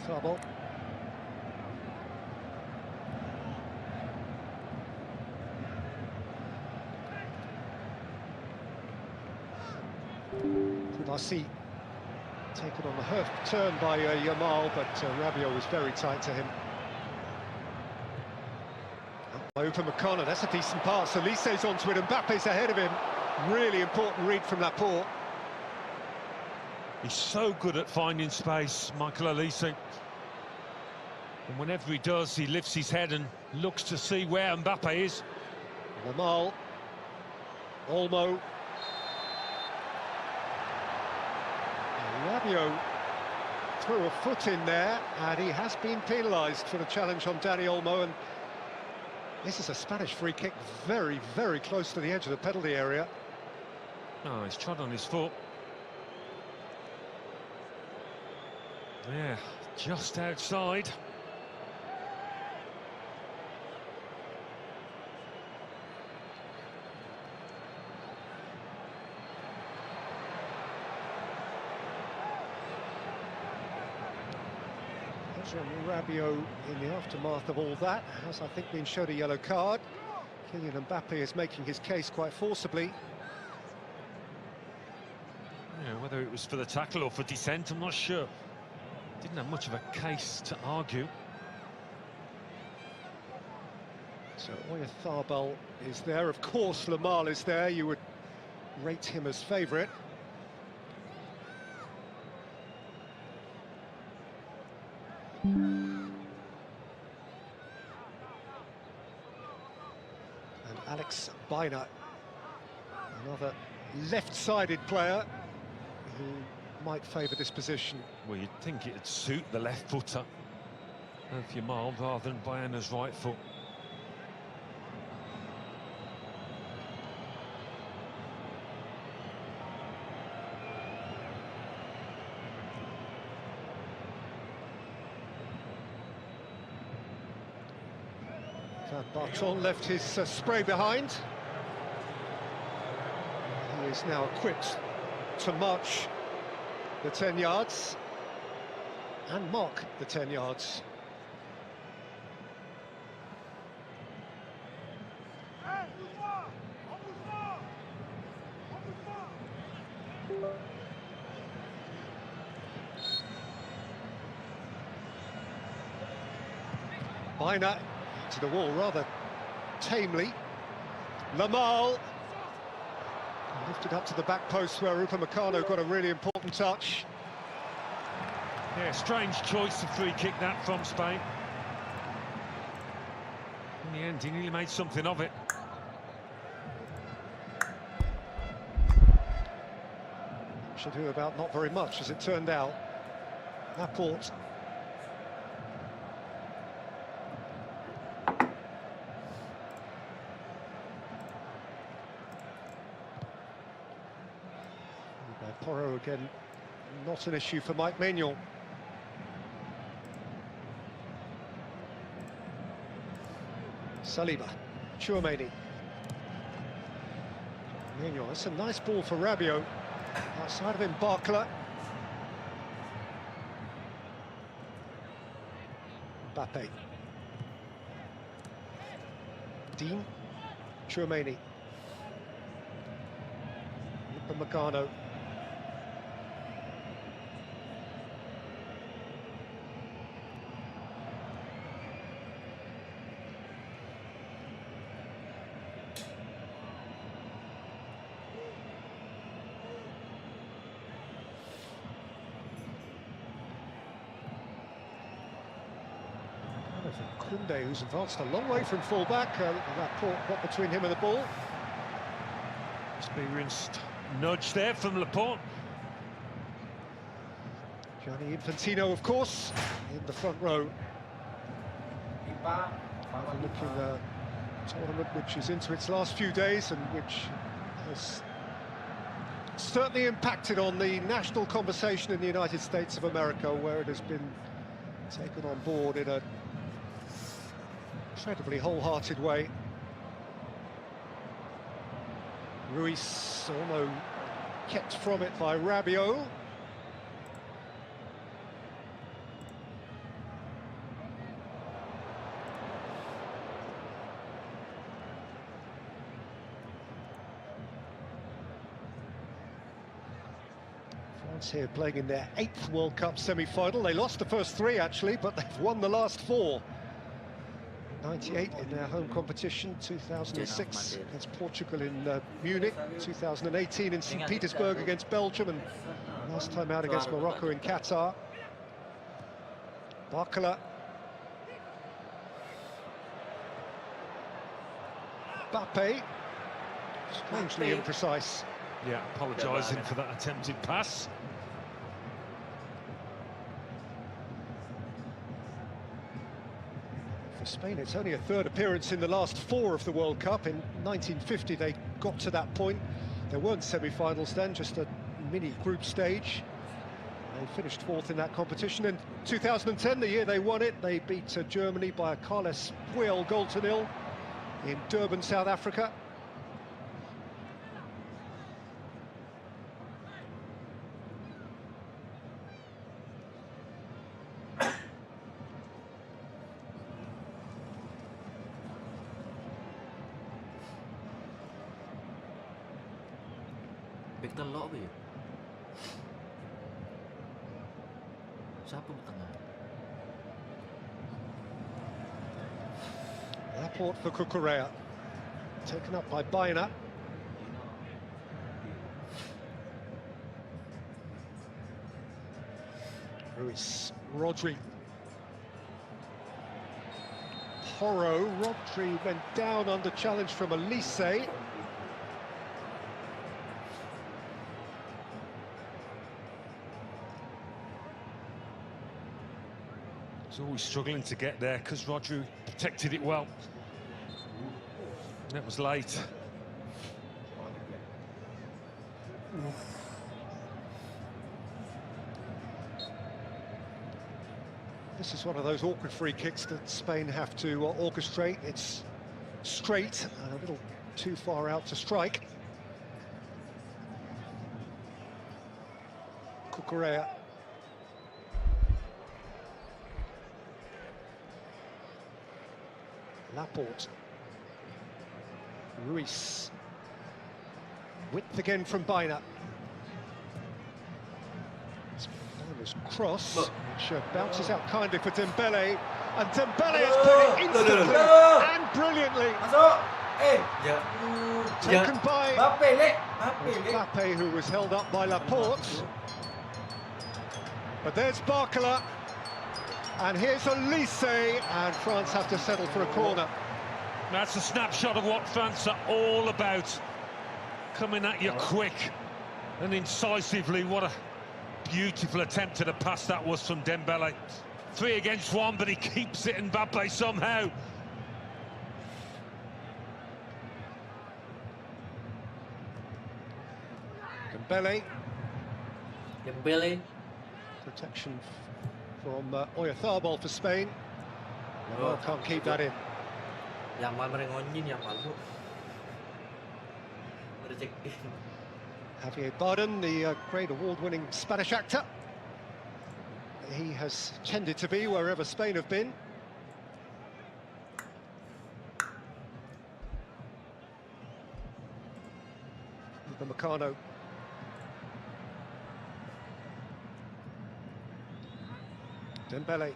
Trouble. Kasih taken on the hoof turn by Yamal, but Rabiot was very tight to him. By Upamecano, that's a decent pass. Elise's onto it, and Mbappe's ahead of him. Really important read from Laporte. He's so good at finding space, Michael Elise. And whenever he does, he lifts his head and looks to see where Mbappe is. Yamal. Olmo. Rabiot threw a foot in there, and he has been penalised for the challenge on Dani Olmo. And this is a Spanish free kick, very, very close to the edge of the penalty area. Oh, he's trod on his foot. Yeah, just outside. Rabiot, in the aftermath of all that, has, I think, been showed a yellow card. Kylian Mbappe is making his case quite forcibly. Yeah, whether it was for the tackle or for dissent, I'm not sure. Didn't have much of a case to argue. So Oyarzabal is there. Of course, Lamar is there. You would rate him as favourite. And Alex Baina, another left-sided player who might favour this position. Well, you'd think it'd suit the left footer of Yamal rather than Baina's right foot. Barton left his spray behind. He is now equipped to march the 10 yards and mark the 10 yards. Baina to the wall rather tamely. Lamar lifted up to the back post where Upamecano got a really important touch. Yeah, strange choice of free kick that from Spain. In the end, he nearly made something of it. Should do about not very much, as it turned out. Laporte. Porro again, not an issue for Mike Maignan. Saliba, Tchouaméni. Maignan, that's a nice ball for Rabiot. Outside of him, Barkla. Mbappe. Dean, Tchouaméni. Upamecano. Koundé, who's advanced a long way from full-back. Laporte got between him and the ball. Experienced nudge there from Laporte. Gianni Infantino, of course, in the front row. Looking a tournament which is into its last few days and which has certainly impacted on the national conversation in the United States of America, where it has been taken on board in a incredibly wholehearted way. Ruiz almost kept from it by Rabiot. France here playing in their 8th World Cup semi-final. They lost the first 3 actually, but they've won the last 4. 98 in their home competition, 2006 against Portugal in Munich, 2018 in St. Petersburg against Belgium, and last time out against Morocco in Qatar. Barcola. Mbappe, strangely imprecise. Yeah, apologising for that attempted pass. For Spain, it's only a 3rd appearance in the last 4 of the World Cup. In 1950, they got to that point. There weren't semi-finals then, just a mini group stage. They finished 4th in that competition. In 2010, the year they won it, they beat Germany by a Carles Puyol goal to 0 in Durban, South Africa. Telok apa ya? Siapa bertengah? Laporte for Cucurella. Taken up by Baena. Ruiz, Rodri. Porro, Rodri went down under challenge from Elise. He's always struggling to get there because Rodri protected it well. That was late. This is one of those awkward free kicks that Spain have to orchestrate. It's straight and a little too far out to strike. Cucurella. Laporte. Ruiz. Width again from Baena. Bainer's cross, which bounces out kindly for Dembele, and Dembele has put it instantly and brilliantly. Taken by Mbappe, who was held up by Laporte. But there's Barcola. And here's Elise, and France have to settle for a corner. That's a snapshot of what France are all about. Coming at you quick and incisively. What a beautiful attempt at a pass that was from Dembele. 3 against 1, but he keeps it, Mbappe, somehow. Dembele. Dembele. Protection from Oyarzabal for Spain. Well, can't keep that in. Yang mal merengonyin, yang mal tuh. Javier Bardem, the great award-winning Spanish actor. He has tended to be wherever Spain have been. Upamecano. Dembele.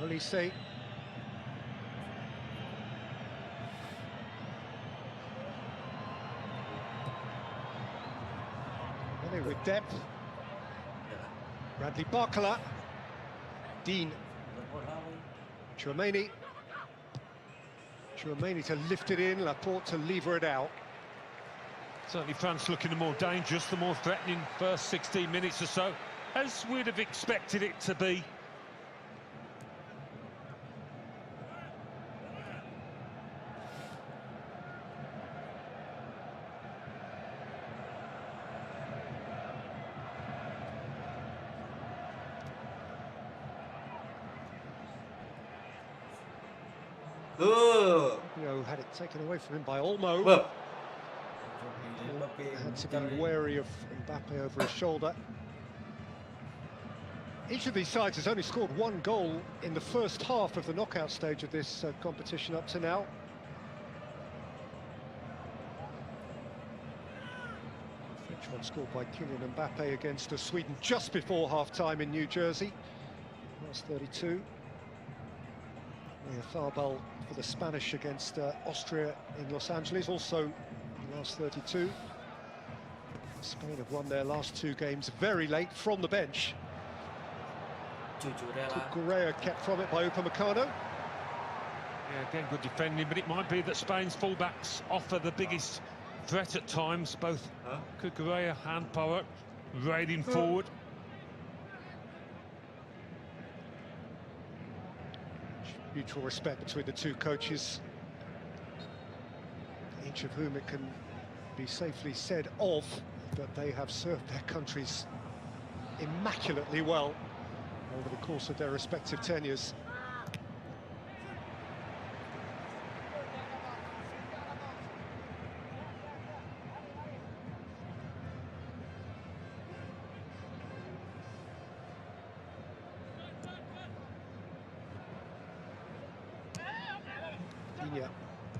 Elise. With depth. Bradley Barcola. Dean. Chouameni. Chouameni to lift it in, Laporte to lever it out. Certainly France looking the more dangerous, the more threatening first 16 minutes or so, as we'd have expected it to be. Had it taken away from him by Olmo. Had to be wary of Mbappe over his shoulder. Each of these sides has only scored 1 goal in the first half of the knockout stage of this competition up to now. Which one scored by Kylian Mbappe against Sweden just before half-time in New Jersey. Last 32. Tharbal for the Spanish against Austria in Los Angeles, also last 32. Spain have won their last 2 games very late from the bench. Cucurella kept from it by Upamecano. Yeah, again, good defending, but it might be that Spain's fullbacks offer the biggest threat at times. Both Cucurella and Power raiding forward. Mutual respect between the 2 coaches, each of whom it can be safely said of that they have served their countries immaculately well over the course of their respective tenures.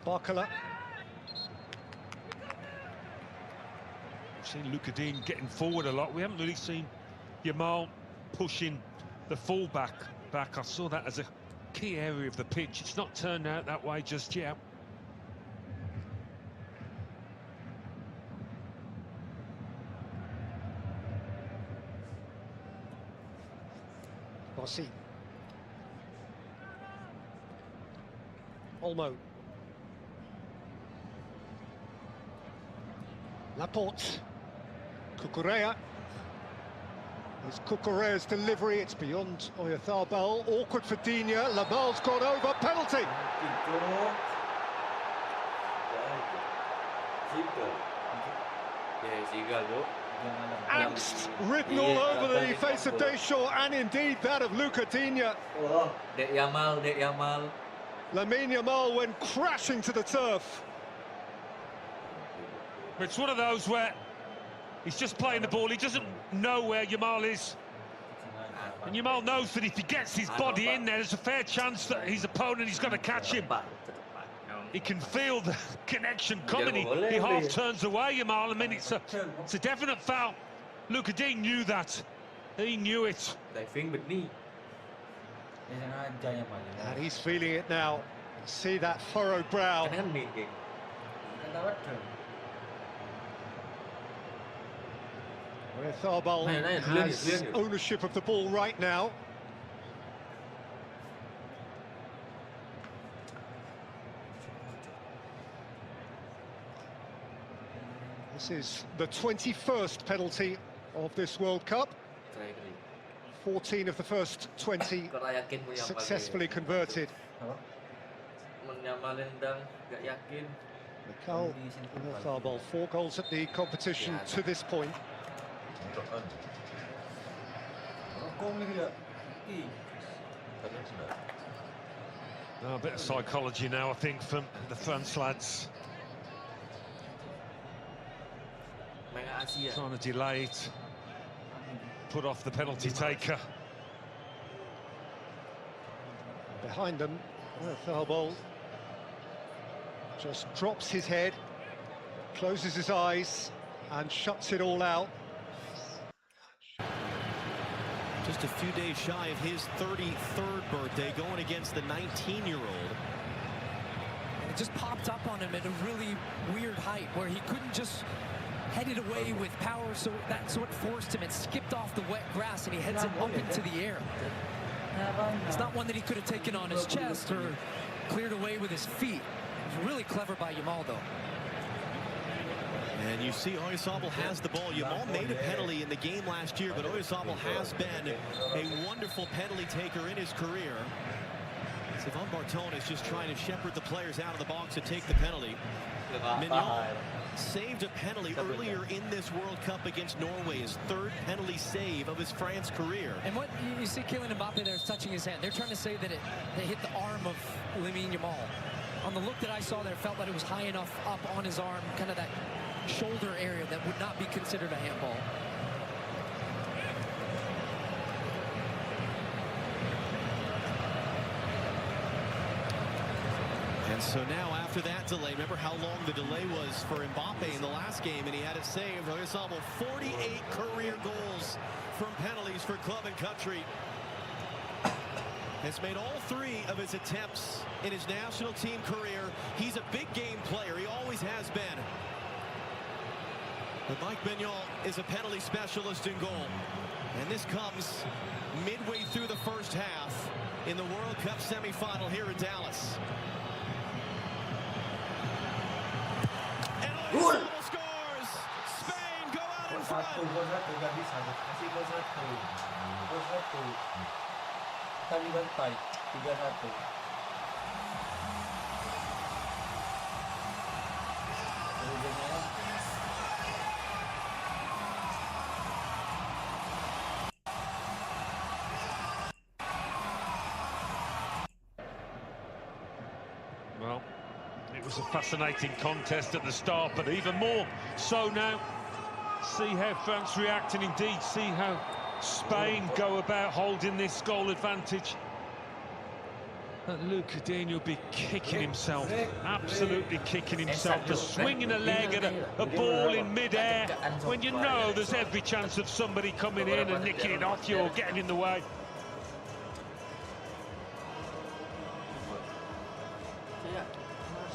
Barcola. We've seen Luka Dean getting forward a lot. We haven't really seen Yamal pushing the fullback back. I saw that as a key area of the pitch. It's not turned out that way just yet. Rossi. Olmo. Laporte. Cucurella. It's Cucurella's delivery, it's beyond Oyarzabal. Awkward for Digne. Labal's gone over, penalty! Angst written all over the face of Deschamps and indeed that of Luka Digne. Dek Yamal. Lamine Yamal went crashing to the turf. It's one of those where he's just playing the ball, he doesn't know where Yamal is. And Yamal knows that if he gets his body in there's a fair chance that his opponent is going to catch him. He can feel the connection coming. He half turns away, Yamal. I mean, it's a definite foul. Luka Dean knew that. He knew it. And he's feeling it now. See that furrowed brow. Where Tharbal has ownership of the ball right now. This is the 21st penalty of this World Cup. 14 of the first 20 successfully converted. Mikal Tharbal, 4 goals at the competition to this point. A bit of psychology now, I think, from the France lads. Trying to delay it, put off the penalty taker. Behind them, Tharbal just drops his head, closes his eyes, and shuts it all out. Just a few days shy of his 33rd birthday, going against the 19-year-old. And it just popped up on him at a really weird height where he couldn't just head it away with power, so that's what forced him. It skipped off the wet grass and he heads it up into the air. It's not one that he could have taken on his chest or cleared away with his feet. It was really clever by Yamal, though. And you see Oyarzabal has the ball. Yamal made a penalty in the game last year, but Oyarzabal has been a wonderful penalty taker in his career. Stéphane Barton is just trying to shepherd the players out of the box to take the penalty. Mignon saved a penalty earlier in this World Cup against Norway, his 3rd penalty save of his France career. And what you see Kylian Mbappe there is touching his hand. They're trying to say that they hit the arm of Lamine Yamal. On the look that I saw there, felt that it was high enough up on his arm, kind of that shoulder area that would not be considered a handball. And so now after after that delay. Remember how long the delay was for Mbappe in the last game, and he had it saved. Oyarzabal, 48 career goals from penalties for club and country. Has made all 3 of his attempts in his national team career. He's a big game player. He always has been. But Mike Maignan is a penalty specialist in goal. And this comes midway through the first half in the World Cup semifinal here in Dallas. And Oyarzabal scores! Spain go out in front! Gol satu, ganti satu, kasih gol satu. Gol satu. Kali bantai, 3-1. Well, it was a fascinating contest at the start, but even more so now. See how France react, and indeed see how Spain go about holding this goal advantage. And Lucadine will be kicking himself, absolutely kicking himself for swinging a leg at a ball in mid-air when you know there's every chance of somebody coming in and nicking it off you or getting in the way.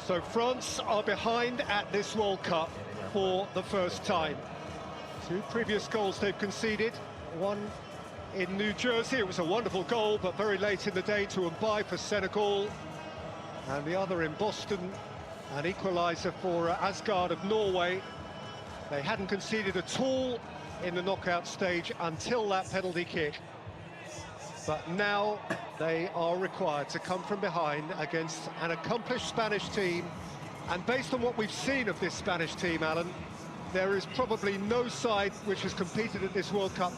So France are behind at this World Cup for the first time. 2 previous goals they've conceded, one in New Jersey, it was a wonderful goal, but very late in the day to Mbappe for Senegal, and the other in Boston, an equaliser for Asgard of Norway. They hadn't conceded at all in the knockout stage until that penalty kick. But now they are required to come from behind against an accomplished Spanish team. And based on what we've seen of this Spanish team, Alan, there is probably no side which has competed at this World Cup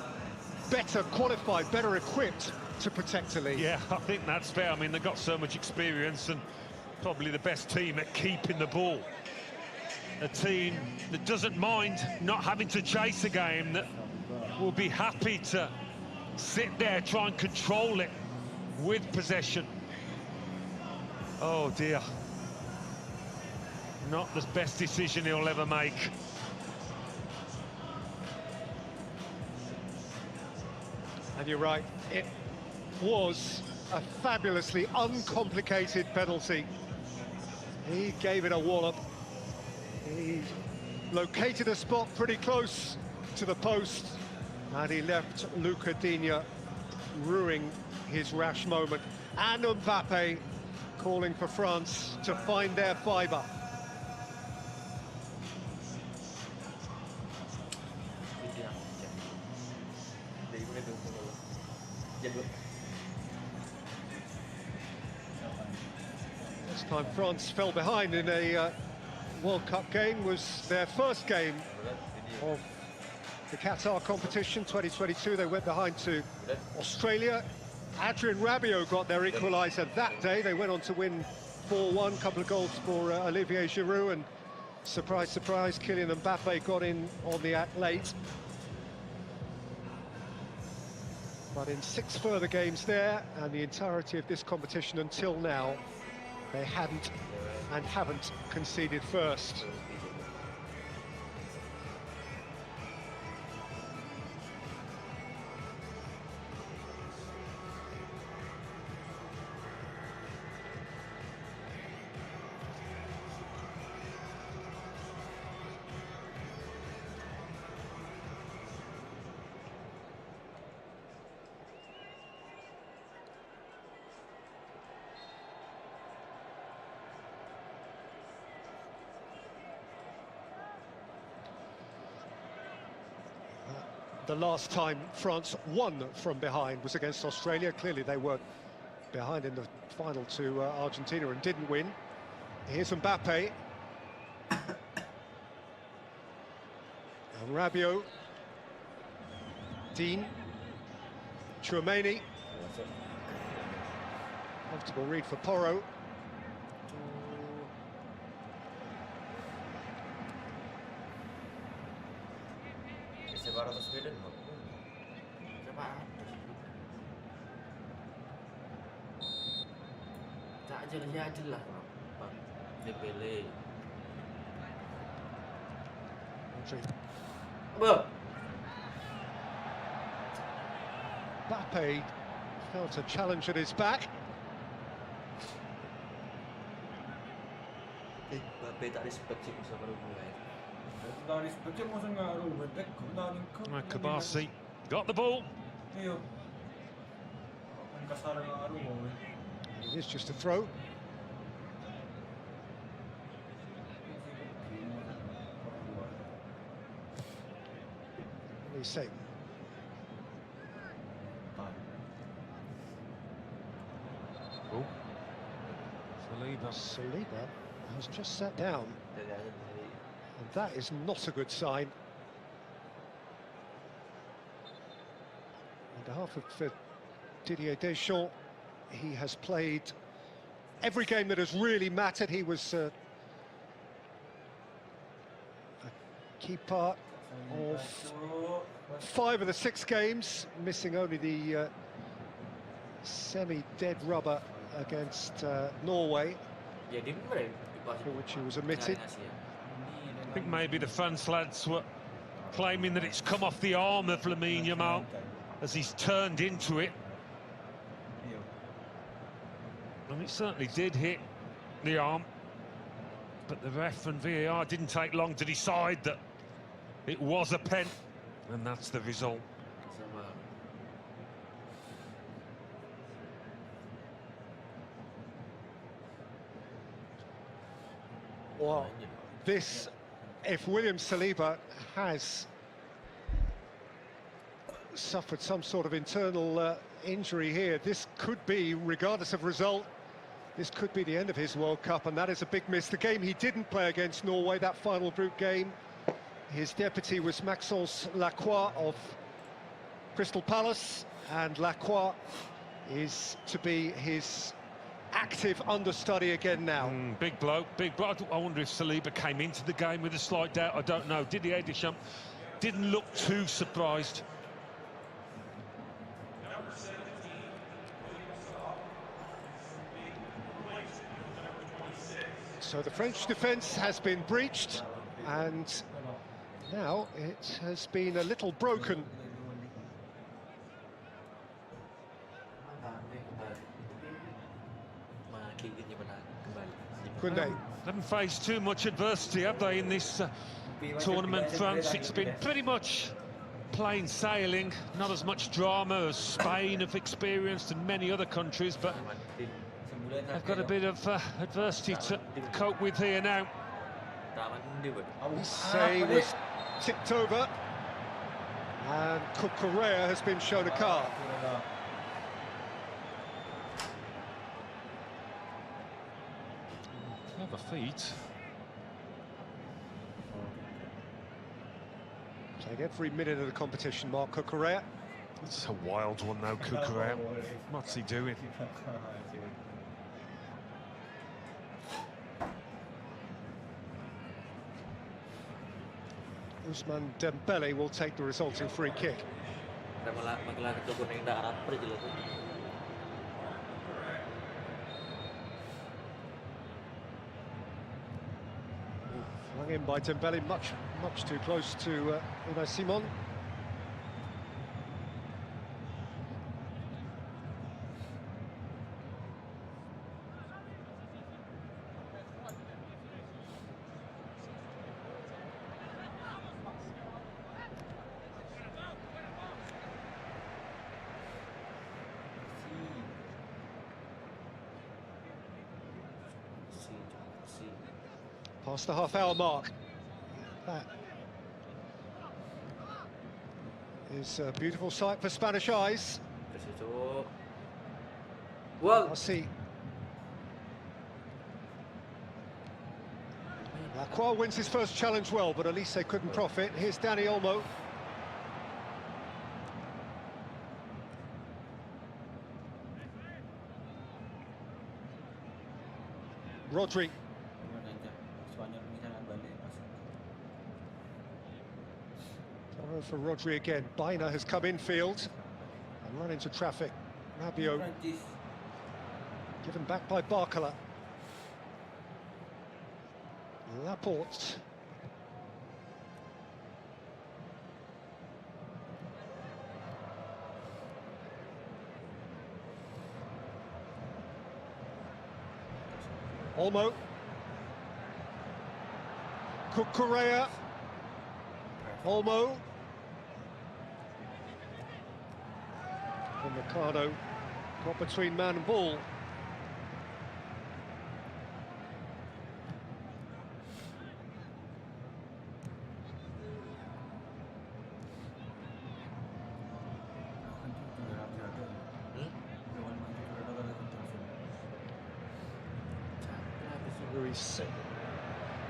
better qualified, better equipped to protect a lead. Yeah, I think that's fair. I mean, they've got so much experience and probably the best team at keeping the ball. A team that doesn't mind not having to chase a game, that will be happy to sit there, try and control it with possession. Oh dear. Not the best decision he'll ever make. And you're right, it was a fabulously uncomplicated penalty. He gave it a wallop. He located a spot pretty close to the post, and he left Lucadine ruining his rash moment. And Mbappe calling for France to find their fibre. This time France fell behind in a World Cup game. Was their first game of the Qatar competition 2022. They went behind to Australia. Adrien Rabiot got their equaliser that day. They went on to win 4-1, couple of goals for Olivier Giroud, and surprise, surprise, Kylian Mbappe got in on the act late. But in 6 further games there, and the entirety of this competition until now, they hadn't and haven't conceded first. The last time France won from behind was against Australia. Clearly they were behind in the final to Argentina and didn't win. Here's Mbappe. And Rabiot. Dean. Chouameni. Comfortable read for Porro. Sebarang Sweden coba tak aja lah, ya aja lah. Dembele. Rodri. Well, Mbappe felt a challenge at his back. Mbappe tak respect sih sama Uruguay. Tak respect mo sa nga Robert, kaunaling ka. Kabasi got the ball. Iyo. Ang kasara nga Uruguay. It is just a throw. What do you say? Oh, Saliba has just sat down, and that is not a good sign. On behalf of Didier Deschamps, he has played every game that has really mattered. He was a key part of 5 of the 6 games, missing only the semi-dead rubber against Norway, for which he was omitted. I think maybe the France lads were claiming that it's come off the arm of Lamine Yamal as he's turned into it. And it certainly did hit the arm, but the ref and VAR didn't take long to decide that it was a pen, and that's the result. Well, this, if William Saliba has suffered some sort of internal injury here, this could be, regardless of result, this could be the end of his World Cup, and that is a big miss. The game he didn't play against Norway, that final group game, his deputy was Maxence Lacroix of Crystal Palace, and Lacroix is to be his active understudy again now. Big bloke, big bloke. I wonder if Saliba came into the game with a slight doubt. I don't know. Didier Deschamps didn't look too surprised. So the French defence has been breached, and now it has been a little broken. Koundé. Haven't faced too much adversity, have they, in this tournament, France? It's been pretty much plain sailing, not as much drama as Spain have experienced and many other countries, but they've got a bit of adversity to cope with here now. Say was tipped over, and Correa has been shown a card. Clever feet. Playing every minute of the competition, Marc Correa. It's a wild one now, Cucurella. What's he doing? Ousmane Dembele will take the resulting free kick. Flung in by Dembele, much too close to Unai Simon. Past the half-hour mark. That is a beautiful sight for Spanish eyes. Well, I'll see. Lacroix wins his first challenge well, but at least they couldn't profit. Here's Dani Olmo. Rodri. For Rodri again. Baina has come infield and run into traffic. Rabiot given back by Barcola. Laporte. Olmo. Correa. Olmo. And Ricardo got between man and ball. Ruiz.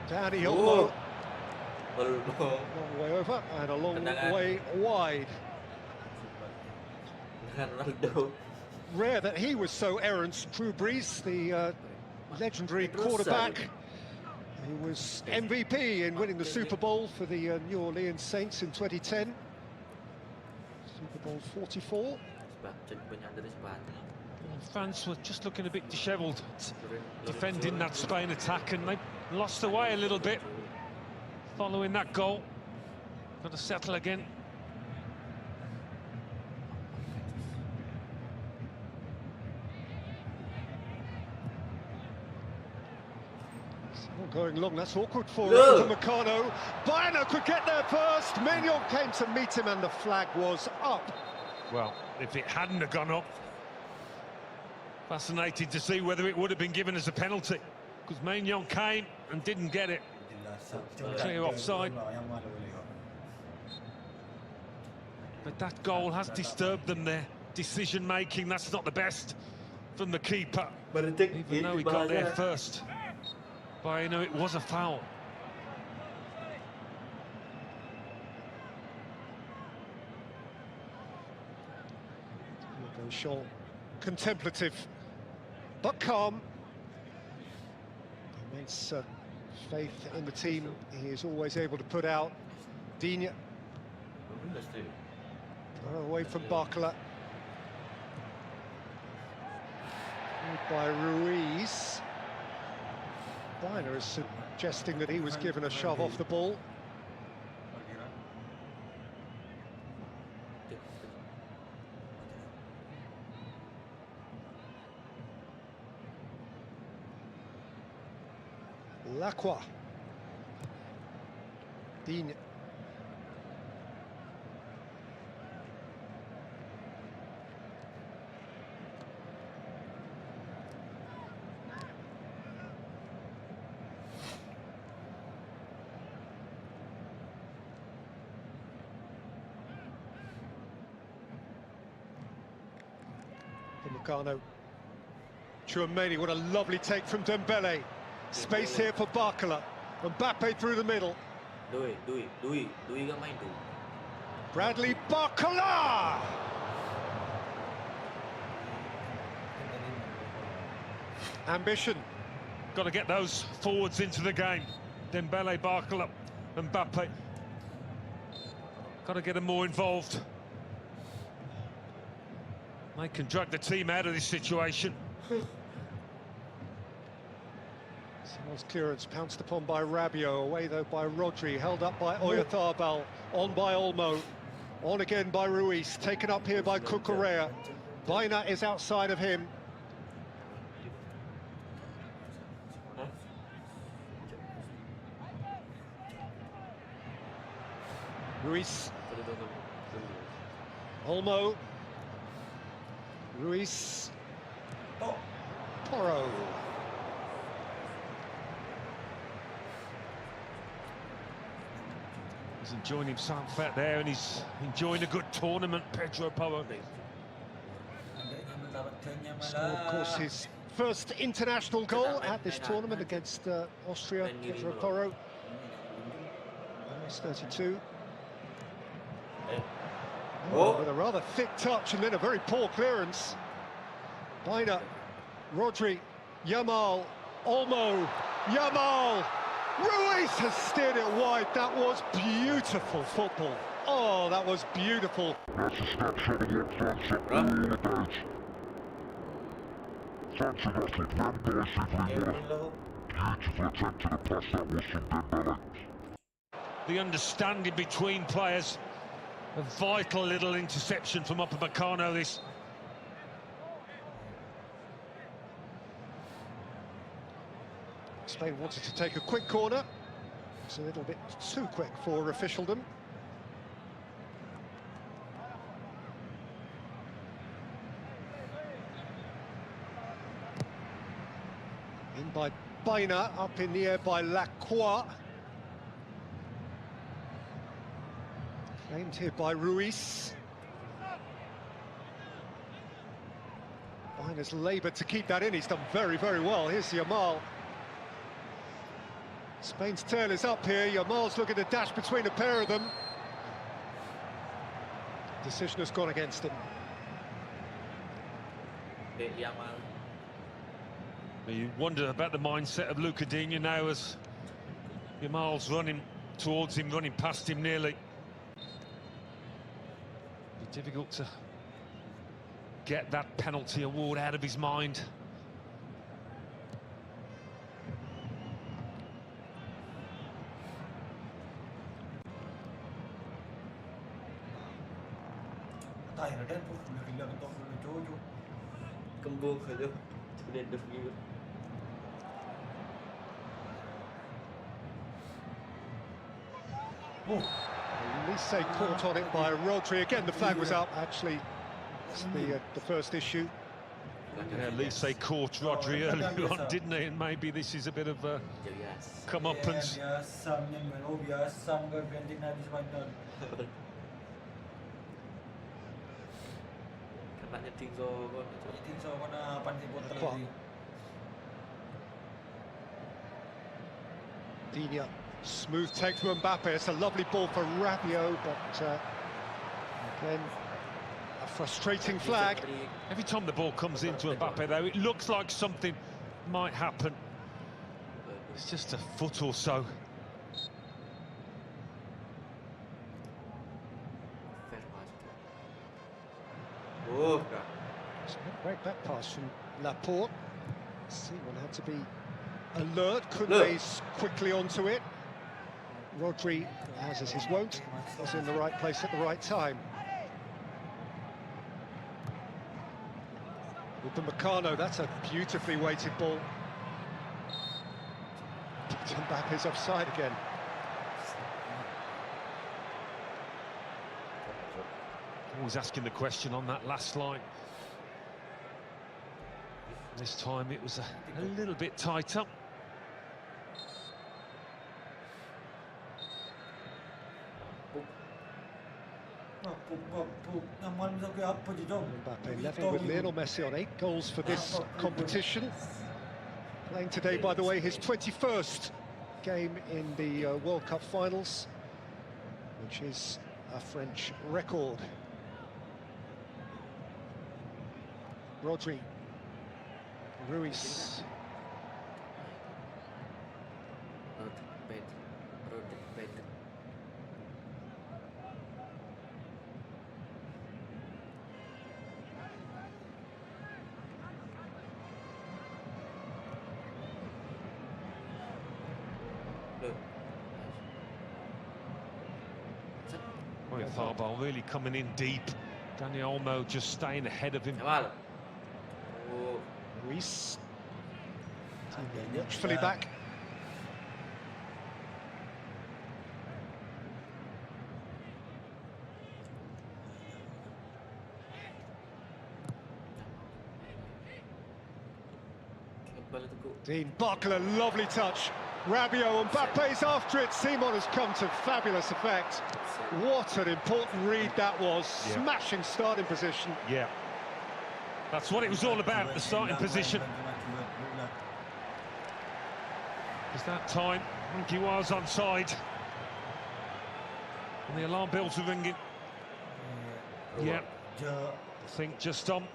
Danny Olmo. Long way over and a long way wide. Rare that he was so errant. Drew Brees, the legendary quarterback, who was MVP in winning the Super Bowl for the New Orleans Saints in 2010. Super Bowl 44. Fans were just looking a bit dishevelled defending that Spain attack, and they lost their way a little bit following that goal. Got to settle again. Going long, that's awkward for Meccano. Bayern could get there first. Mignon came to meet him and the flag was up. Well, if it hadn't have gone up, fascinating to see whether it would have been given as a penalty, because Mignon came and didn't get it. Clear offside. But that goal has disturbed them, their decision-making. That's not the best from the keeper, even though he got there first. But you know, it was a foul. Shaw, contemplative but calm. He makes faith in the team. He is always able to put out. Digne. Away from Barcola. By Ruiz. Bayern is suggesting that he was given a shove off the ball. Lacroix. Digne. Meccano. Chouameni, what a lovely take from Dembele. Space here for Barcola. Mbappe through the middle. Bradley Barcola! Ambition. Got to get those forwards into the game. Dembele, Barcola, Mbappe. Got to get them more involved. They can drag the team out of this situation. Samuel's clearance pounced upon by Rabiot, away though by Rodri, held up by Oyarzabal, on by Olmo, on again by Ruiz, taken up here by Correa. Bayern is outside of him. Ruiz. Olmo. Ruiz. Porro. He's enjoying himself out there, and he's enjoying a good tournament, Pedro Porro. Scored, of course, his first international goal at this tournament against Austria, Pedro Porro. He's 32. With a rather thick touch and then a very poor clearance. Bayern, Rodri, Yamal, Olmo, Yamal. Ruiz has steered it wide. That was beautiful football. Oh, that was beautiful. That's a snapshot of what France are all about. France are not decisively well. beautiful attempt to the pass that was from Dembele. The understanding between players. A vital little interception from Upamecano, this. Spain wanted to take a quick corner. It's a little bit too quick for officialdom. In by Baina, up in the air by Lacroix. Claimed here by Ruiz. Baina's laboured to keep that in. He's done very, very well. Here's Yamal. Spain's tail is up here. Yamal's looking to dash between a pair of them. Decision has gone against him. You wonder about the mindset of Lucadinho now as Yamal's running towards him, running past him nearly. Be difficult to get that penalty award out of his mind. Lise caught on it by Rodri. Again, the flag was up. Actually, it's the first issue. Yeah, Lise caught Rodri earlier on, didn't he? And maybe this is a bit of a comeuppance. Digne, smooth take from Mbappe. It's a lovely ball for Rabiot, but again, a frustrating flag. Every time the ball comes into Mbappe, though, it looks like something might happen. It's just a foot or so. It's a great back pass from Laporte. Seaman had to be alert, couldn't they quickly onto it. Rodri, as is his wont, was in the right place at the right time. Upamecano, that's a beautifully weighted ball. Mbappe's offside again. Always asking the question on that last line. This time it was a little bit tighter. Mbappe level with Lionel Messi on 8 goals for this competition. Playing today, by the way, his 21st game in the World Cup finals, which is a French record. Rodri, Ruiz. Tharbal really coming in deep. Daniel Olmo just staying ahead of him. Ruiz. Watchfully back. Dean Buckler, lovely touch. Rabiot and Mbappe's after it. Simon has come to fabulous effect. What an important read that was. Yeah. Smashing starting position. Yeah. That's what it was all about, the starting position. Because that time, I think he was onside. And the alarm bells are ringing. Yeah, I think just on.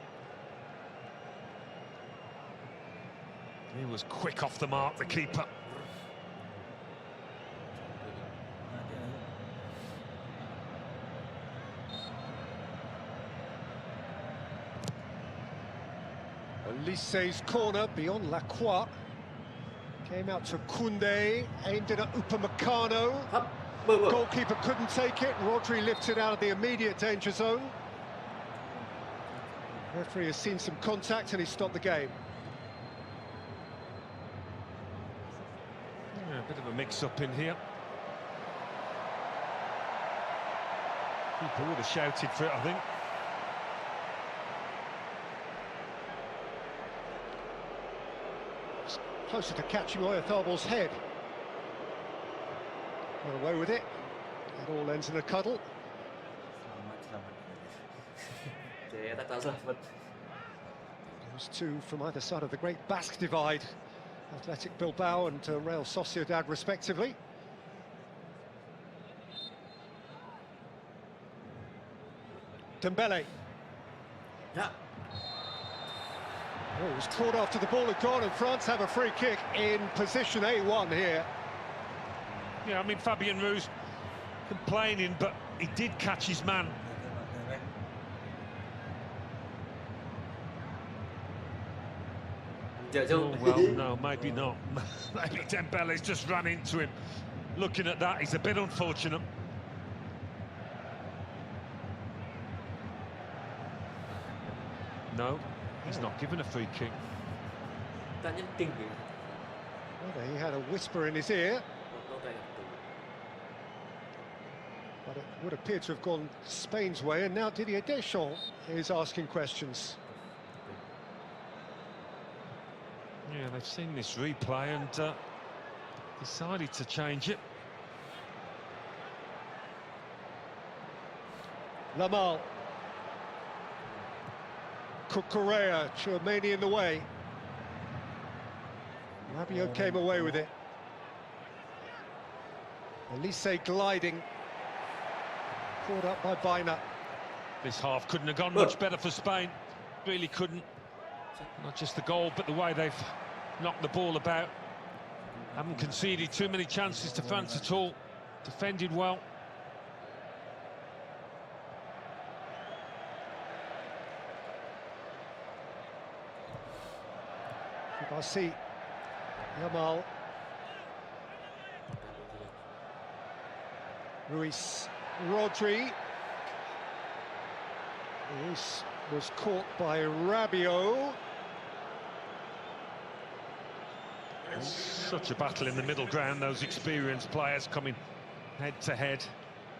He was quick off the mark, the keeper. Lise's corner beyond Lacroix. Came out to Koundé, aimed it at Upamecano. ครับเบอร์ Goalkeeper couldn't take it. Rodri lifted out of the immediate danger zone. Referee has seen some contact and he stopped the game. Yeah, a bit of a mix-up in here. People would have shouted for it, I think. Closer to catching Oyatharbal's head. Got away with it. It all ends in a cuddle. Oke, tak tahu selamat. Those two from either side of the Great Basque Divide. Athletic Bilbao and Real Sociedad, respectively. Dembele. Ya, Oh, it was caught after the ball had gone, and France have a free kick in position A1 here. Yeah, I mean, Fabian Ruiz complaining, but he did catch his man. Oh, well, no, maybe not. Maybe Dembele's just run into him. Looking at that, he's a bit unfortunate. No, he's not given a free kick. tak nyenting dia. Well, he had a whisper in his ear, Tahu kayak gitu. but it would appear to have gone Spain's way, and now Didier Deschamps is asking questions. Yeah, they've seen this replay and decided to change it. Lamal. Cucurella, Chouameni in the way. Rabiot came away with it. Elise gliding. Caught up by Baina. This half couldn't have gone much better for Spain. Really couldn't. Not just the goal, but the way they've knocked the ball about. Haven't conceded too many chances to France at all. Defended well. Kasih. Yamal. Ruiz. Rodri. Ruiz was caught by Rabiot. Such a battle in the middle ground, those experienced players coming head to head.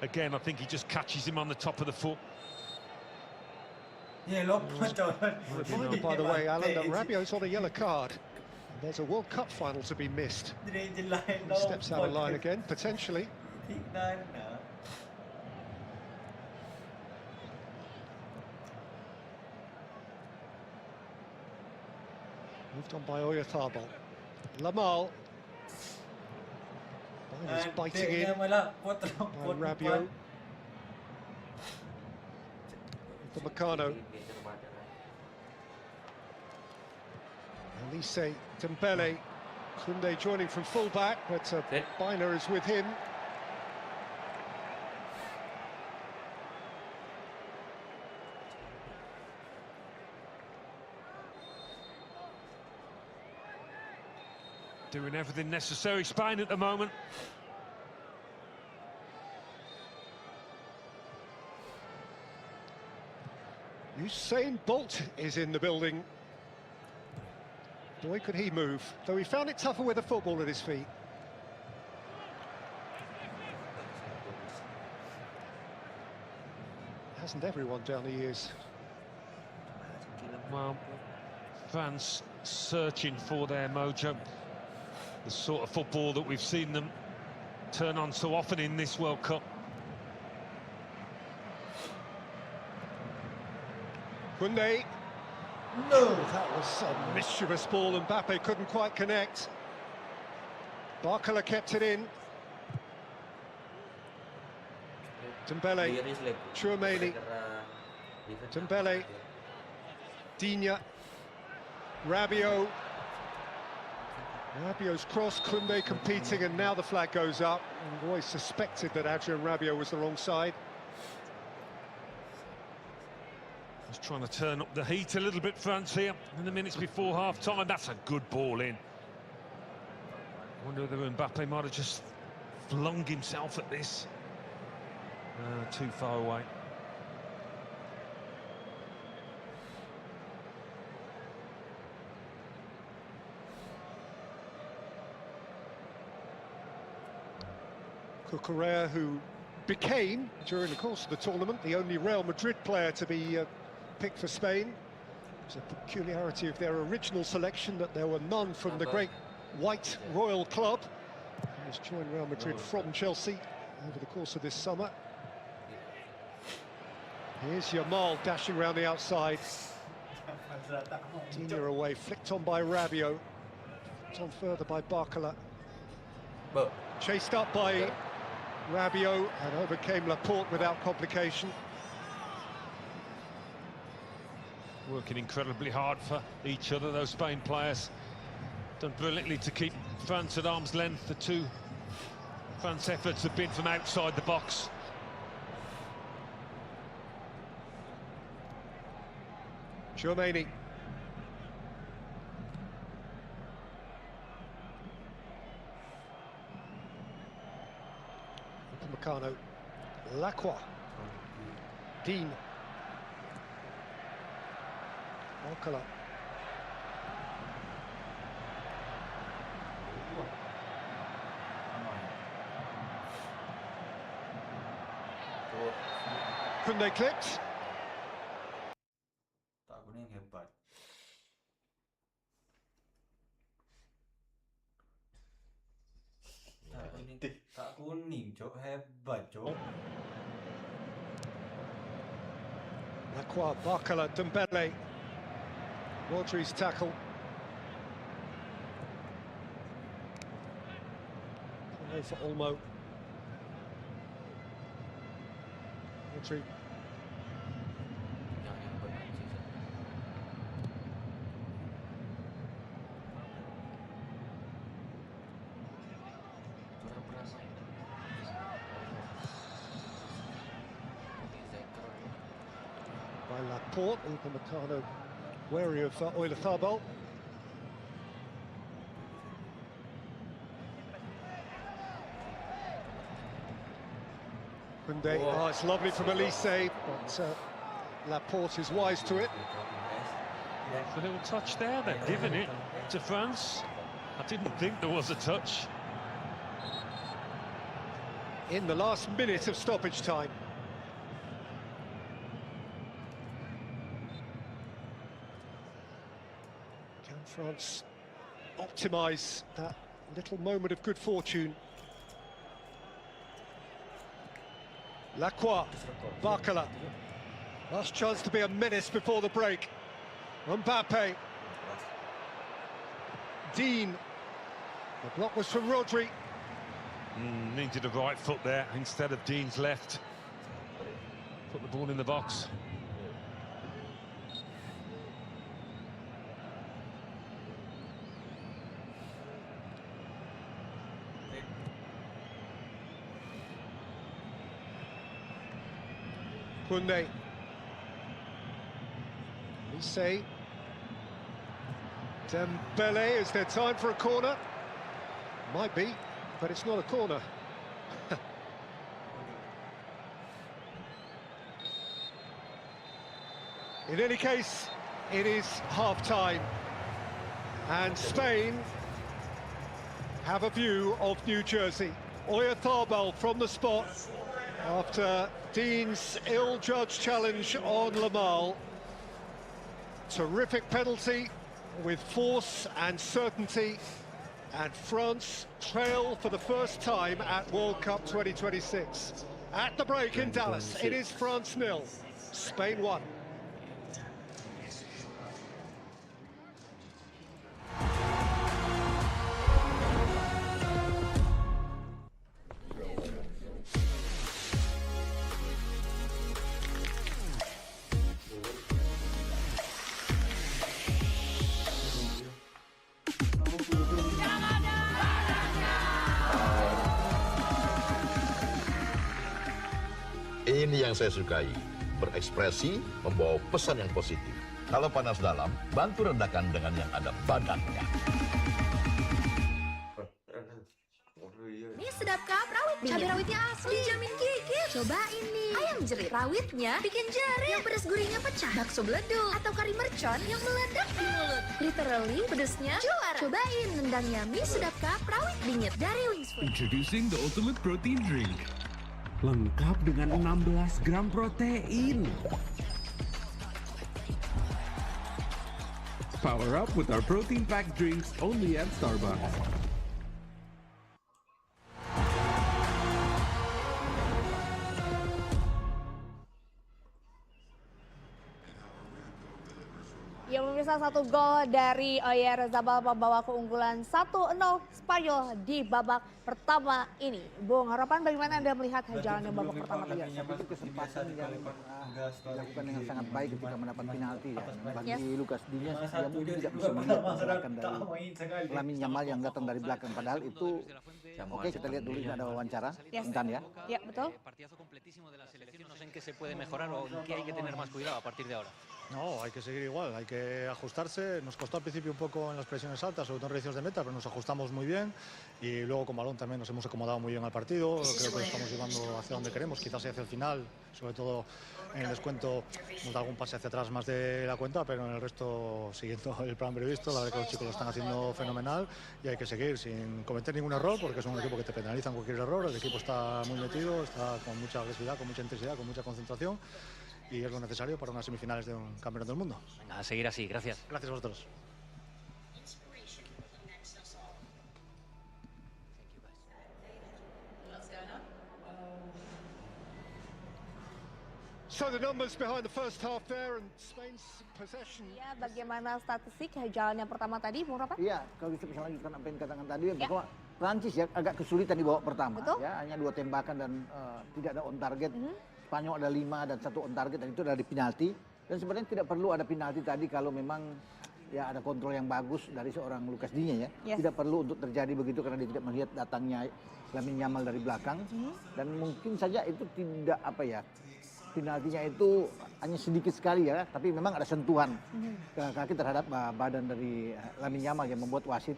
Again, I think he just catches him on the top of the foot. เนี่ยลบมาจอด Reminder, by the way, Alan, that Rabiot's on a yellow card. There's a World Cup final to be missed. เรนจิไลน์ล He บ steps out of line again, potentially. พลิกได้นะ Moved on by Oyathabal. Lamal. Baina's biting เตะ in มาแล้วปวดตรง by ปวด Rabiot. Upamecano. Elise, Dembele. Koundé joining from full-back, but Baina is with him. Doing everything necessary, Spain at the moment. Usain Bolt is in the building. Boy, could he move, though he found it tougher with a football at his feet. Hasn't everyone down the years? Well, France searching for their mojo. The sort of football that we've seen them turn on so often in this World Cup. Koundé. No. That was a mischievous ball, and Mbappe couldn't quite connect. Barcola kept it in. Dembele. Chouameni. Dembele. Digne. Rabiot. Rabiot's cross, Koundé competing, and now the flag goes up. And Roy suspected that Adrien Rabiot was the wrong side. Just trying to turn up the heat a little bit, France, here in the minutes before half-time. That's a good ball in. I wonder whether Mbappe might have just flung himself at this. Too far away. Cucurella, who became, during the course of the tournament, the only Real Madrid player to be picked for Spain. It's a peculiarity of their original selection that there were none from the great white royal club. He has joined Real Madrid from Chelsea over the course of this summer. Here's Yamal dashing around the outside. Dina away, flicked on by Rabiot. Flicked on further by Barcola. Chased up by Rabiot and overcame Laporte without complication. Working incredibly hard for each other, those Spain players. Done brilliantly to keep France at arm's length. The two France efforts have been from outside the box. Tchouaméni. Upamecano. Lacroix. Dean. Barcola. Kunde clipped. Tak kuning hebat. Tak kuning, Cok. Hebat, Cok. Lacroix, Barcola, Dembele. Rodri's tackle. Play for Olmo. Rodri. By Laporte, Upamecano wary of Oyarzabal. Kunde, oh, it's lovely from Elise, but Laporte is wise to it. A little touch there, they've given it to France. I didn't think there was a touch. In the last minute of stoppage time. Can France optimise that little moment of good fortune? Lacroix, Barcola. Last chance to be a menace before the break. Mbappe. Dean. The block was from Rodri. Needed a right foot there instead of Dean's left. Put the ball in the box. Kunde. Elise. Dembele, is there time for a corner? Might be, but it's not a corner. In any case, it is half-time, and Spain have a view of New Jersey. Oyarzabal from the spot after Dean's ill-judged challenge on Lamal. Terrific penalty with force and certainty, and France trail for the first time at World Cup 2026. At the break in Dallas, it is France 0, Spain 1. Ini yang saya sukai, berekspresi, membawa pesan yang positif. Kalau panas dalam, bantu redakan dengan yang ada badannya. Cabai rawitnya asli, dijamin gigit. Cobain nih. Ayam jerit, rawitnya bikin jari. Yang pedas gurihnya pecah. Bakso beleduk atau kari mercon yang meledak di mulut. Literally, pedesnya juara. Cobain nendang yummy sedapkah rawit bingit dari Wings Food. Introducing the ultimate protein drink. Lengkap dengan 16 gram protein. Power up with our protein packed drinks only at Starbucks. Ya pemirsa, satu gol dari Oyarzabal membawa keunggulan 1-0 Spanyol di babak pertama ini. Bung, harapan bagaimana Anda melihat jalannya babak pertama tadi? Saya pikir kesempatan yang dilakukan dengan sangat baik ketika mendapat penalti ya. Bagi Lucas Digne, dia mungkin tidak bisa melihat pergerakan dari Lamine Yamal yang datang dari belakang. Padahal itu, oke, kita lihat dulu ini ada wawancara. Bentar ya. Ya, betul. No, hay que seguir igual, hay que ajustarse. Nos costó al principio un poco en las presiones altas, sobre todo en recios de meta, pero nos ajustamos muy bien y luego con balón también nos hemos acomodado muy bien al partido. Creo que estamos llevando hacia donde queremos, quizás hacia el final, sobre todo en el descuento nos da algún pase hacia atrás más de la cuenta, pero en el resto siguiendo el plan previsto. La verdad que los chicos lo están haciendo fenomenal y hay que seguir sin cometer ningún error, porque es un equipo que te penaliza en cualquier error. El equipo está muy metido, está con mucha agresividad, con mucha intensidad, con mucha concentración. Y es lo necesario para unas semifinales de un campeonato del mundo. Venga, a seguir así, gracias. Gracias a vosotros. So the numbers behind the first half there and Spain's possession. Ya, bagaimana statistik jalannya pertama tadi, Bung Rafa? Iya, kalau kita bisa lanjutkan apa yang dikatakan tadi, bahwa Prancis ya agak kesulitan di babak pertama. Betul. Ya, hanya 2 tembakan dan tidak ada on target. Spanyol ada 5 dan 1 on target dan itu dari penalti. Dan sebenarnya tidak perlu ada penalti tadi kalau memang ya ada kontrol yang bagus dari seorang Lucas Digne ya. Tidak perlu untuk terjadi begitu karena dia tidak melihat datangnya Lamine Yamal dari belakang. Dan mungkin saja itu tidak apa ya, penaltinya itu hanya sedikit sekali ya, tapi memang ada sentuhan ke kaki terhadap badan dari Lamine Yamal yang membuat wasit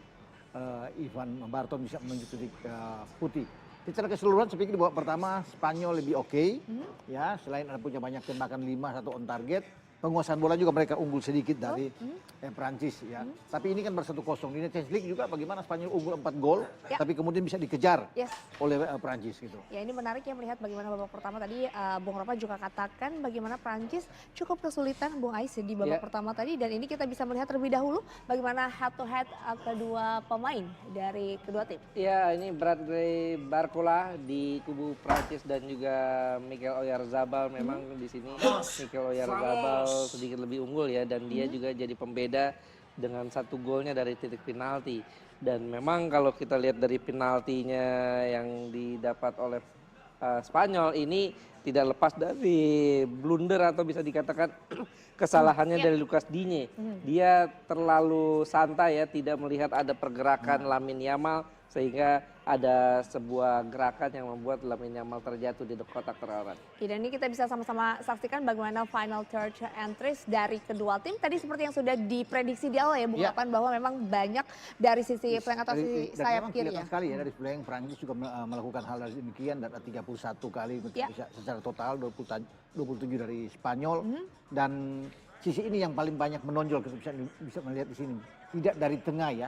Ivan Barton bisa menunjuk titik putih. Secara keseluruhan saya pikir di babak pertama Spanyol lebih oke, ya, selain ada punya banyak tembakan 5, 1 on target. Penguasaan bola juga mereka unggul sedikit dari Prancis ya. Tapi ini kan ber-1-0. Di Nations League juga bagaimana Spanyol unggul 4 gol, tapi kemudian bisa dikejar oleh Prancis gitu. Ya, ini menarik ya melihat bagaimana babak pertama tadi Bung Rafa juga katakan bagaimana Prancis cukup kesulitan Bung Ais di babak pertama tadi, dan ini kita bisa melihat terlebih dahulu bagaimana head to head kedua pemain dari kedua tim. Ya, ini Bradley Barcola di kubu Prancis dan juga Mikel Oyarzabal memang di sini Mikel Oyarzabal sedikit lebih unggul ya, dan dia juga jadi pembeda dengan 1 golnya dari titik penalti. Dan memang kalau kita lihat dari penaltinya yang didapat oleh Spanyol ini tidak lepas dari blunder atau bisa dikatakan kesalahannya dari Lucas Digne. Dia terlalu santai ya, tidak melihat ada pergerakan Lamine Yamal sehingga ada sebuah gerakan yang membuat Lamine Yamal terjatuh di kotak penalti. Dan ini kita bisa sama-sama saksikan bagaimana final third entries dari kedua tim. Tadi seperti yang sudah diprediksi di awal ya, Bung Rapan, bahwa memang banyak dari sisi flank atau sisi sayap kiri ya. Sekali ya dari flank Prancis juga melakukan hal demikian, dan 31 kali bisa secara total 27 dari Spanyol. Dan sisi ini yang paling banyak menonjol, kita bisa melihat di sini. Tidak dari tengah ya,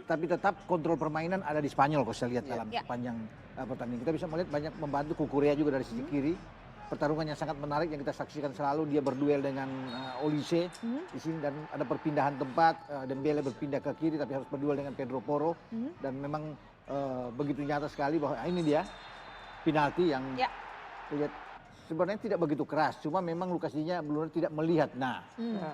tapi tetap kontrol permainan ada di Spanyol kalau saya lihat dalam sepanjang pertandingan. Kita bisa melihat banyak membantu Kukurea juga dari sisi kiri. Pertarungan yang sangat menarik yang kita saksikan selalu, dia berduel dengan Olise di sini, dan ada perpindahan tempat, Dembele berpindah ke kiri tapi harus berduel dengan Pedro Porro. Dan memang begitu nyata sekali bahwa ini dia penalti yang lihat sebenarnya tidak begitu keras, cuma memang Lucas Digne belum tidak melihat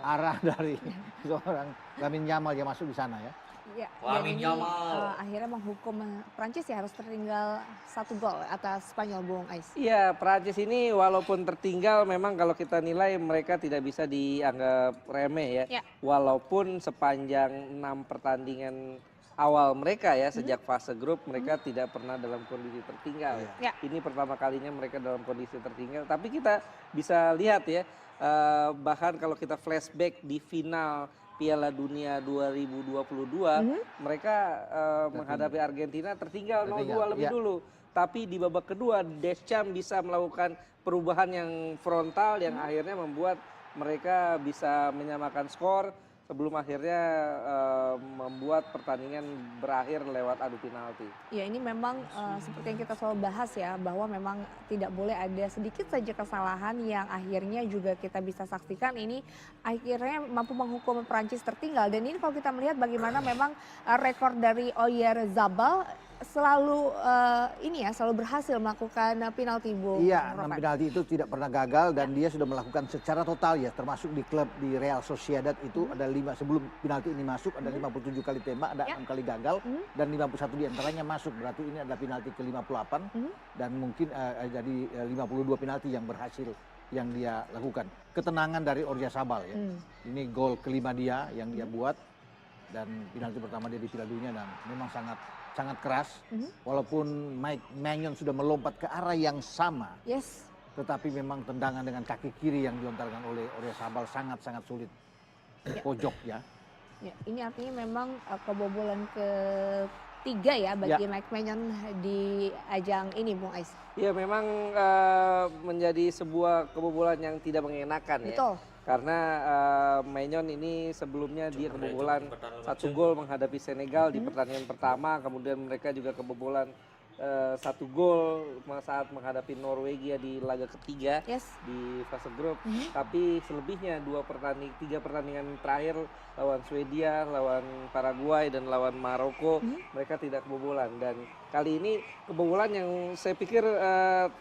arah dari seorang Lamine Yamal yang masuk di sana ya. Ya, Lamine Yamal akhirnya menghukum Prancis ya, harus tertinggal 1 gol atas Spanyol, Bung Ais. Iya, Prancis ini walaupun tertinggal memang kalau kita nilai mereka tidak bisa dianggap remeh ya. Walaupun sepanjang 6 pertandingan awal mereka ya, sejak fase grup mereka tidak pernah dalam kondisi tertinggal. Ini pertama kalinya mereka dalam kondisi tertinggal. Tapi kita bisa lihat ya, bahkan kalau kita flashback di final Piala Dunia 2022, mereka menghadapi Argentina tertinggal 0-2 lebih dulu. Tapi di babak kedua Deschamps bisa melakukan perubahan yang frontal yang akhirnya membuat mereka bisa menyamakan skor sebelum akhirnya membuat pertandingan berakhir lewat adu penalti. Ya ini memang seperti yang kita selalu bahas ya, bahwa memang tidak boleh ada sedikit saja kesalahan yang akhirnya juga kita bisa saksikan ini akhirnya mampu menghukum Prancis tertinggal. Dan ini kalau kita melihat bagaimana memang rekor dari Oyarzabal selalu selalu berhasil melakukan penalti, Bu. Iya, 6 penalti itu tidak pernah gagal dan dia sudah melakukan secara total ya, termasuk di klub di Real Sociedad itu ada 5 sebelum penalti ini masuk ada 57 kali tembak, ada 6 kali gagal dan 51 diantaranya masuk, berarti ini adalah penalti ke-58 dan mungkin jadi 52 penalti yang berhasil yang dia lakukan. Ketenangan dari Oyarzabal ya. Ini gol kelima dia yang dia buat dan penalti pertama dia di Piala Dunia dan memang sangat keras, walaupun Mike Maignan sudah melompat ke arah yang sama, tetapi memang tendangan dengan kaki kiri yang dilontarkan oleh Oyarzabal sangat sulit pojok ya. Ya, ini artinya memang kebobolan ketiga ya bagi Mike Maignan di ajang ini, Bung Ais. Ya memang menjadi sebuah kebobolan yang tidak mengenakan ya. Betul. Karena Maignan ini sebelumnya dia kebobolan 1 gol menghadapi Senegal di pertandingan pertama, kemudian mereka juga kebobolan 1 gol saat menghadapi Norwegia di laga ketiga di fase grup. Tapi selebihnya 3 pertandingan terakhir lawan Swedia, lawan Paraguay dan lawan Maroko mereka tidak kebobolan. Dan kali ini kebobolan yang saya pikir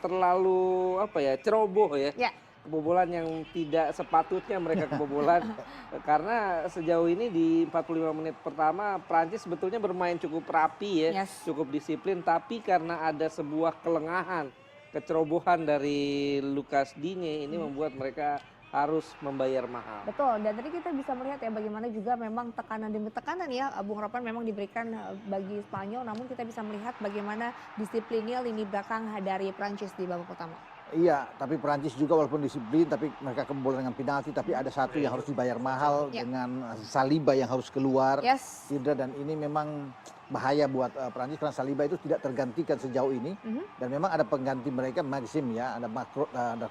terlalu ceroboh ya. Kebobolan yang tidak sepatutnya mereka kebobolan karena sejauh ini di 45 menit pertama Prancis sebetulnya bermain cukup rapi ya, cukup disiplin, tapi karena ada sebuah kelengahan, kecerobohan dari Lucas Digne ini membuat mereka harus membayar mahal. Betul, dan tadi kita bisa melihat ya bagaimana juga memang tekanan demi tekanan ya Bung Ropan memang diberikan bagi Spanyol, namun kita bisa melihat bagaimana disiplinnya lini belakang dari Prancis di babak pertama. Iya, tapi Prancis juga walaupun disiplin, tapi mereka kebobolan dengan penalti, tapi ada satu yang harus dibayar mahal dengan Saliba yang harus keluar. Cedera dan ini memang bahaya buat Prancis karena Saliba itu tidak tergantikan sejauh ini dan memang ada pengganti mereka Maxim ya, ada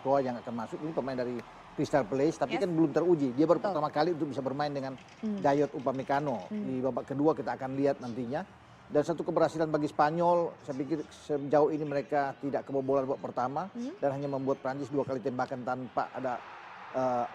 Kroa yang akan masuk, ini pemain dari Crystal Palace, tapi kan belum teruji. Dia baru pertama kali untuk bisa bermain dengan Dayot Upamecano. Di babak kedua kita akan lihat nantinya. Dan satu keberhasilan bagi Spanyol, saya pikir sejauh ini mereka tidak kebobolan babak pertama dan hanya membuat Prancis 2 kali tembakan tanpa ada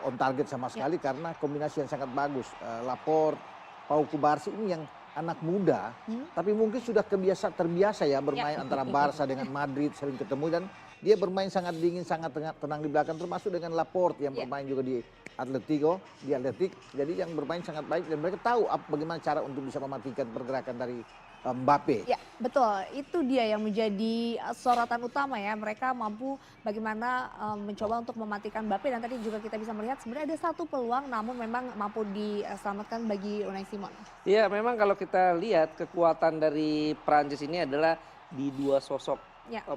on target sama sekali karena kombinasi yang sangat bagus. Laporte, Pau Cubarsí ini yang anak muda, tapi mungkin sudah terbiasa ya bermain antara Barca dengan Madrid, sering ketemu dan dia bermain sangat dingin, sangat tenang di belakang, termasuk dengan Laporte yang bermain juga di Atletik, jadi yang bermain sangat baik dan mereka tahu bagaimana cara untuk bisa mematikan pergerakan dari Mbappe. Ya, betul. Itu dia yang menjadi sorotan utama ya. Mereka mampu bagaimana mencoba untuk mematikan Mbappe dan tadi juga kita bisa melihat sebenarnya ada satu peluang namun memang mampu diselamatkan bagi Unai Simon. Iya, memang kalau kita lihat kekuatan dari Prancis ini adalah di 2 sosok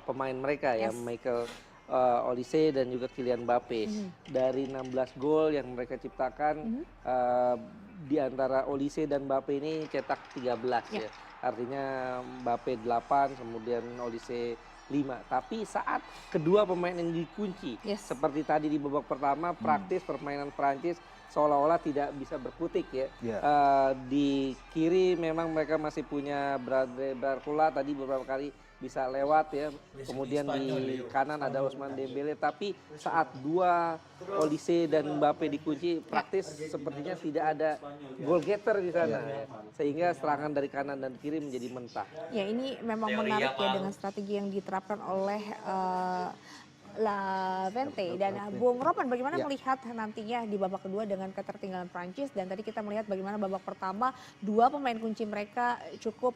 pemain mereka ya, Michael Olise dan juga Kylian Mbappe. Dari 16 gol yang mereka ciptakan di antara Olise dan Mbappe ini cetak 13 ya. Artinya Mbappe 8, kemudian Olise 5. Tapi saat kedua pemain yang dikunci, seperti tadi di babak pertama, praktis permainan Prancis seolah-olah tidak bisa berkutik ya. Di kiri memang mereka masih punya Barcola tadi beberapa kali bisa lewat ya. Kemudian di kanan ada Ousmane Dembele, tapi saat 2 Olise dan Mbappe dikunci praktis sepertinya tidak ada goal getter di sana ya. Sehingga serangan dari kanan dan kiri menjadi mentah. Ya ini memang menarik ya dengan strategi yang diterapkan oleh Vente dan Bung Ropan bagaimana melihat nantinya di babak kedua dengan ketertinggalan Prancis dan tadi kita melihat bagaimana babak pertama 2 pemain kunci mereka cukup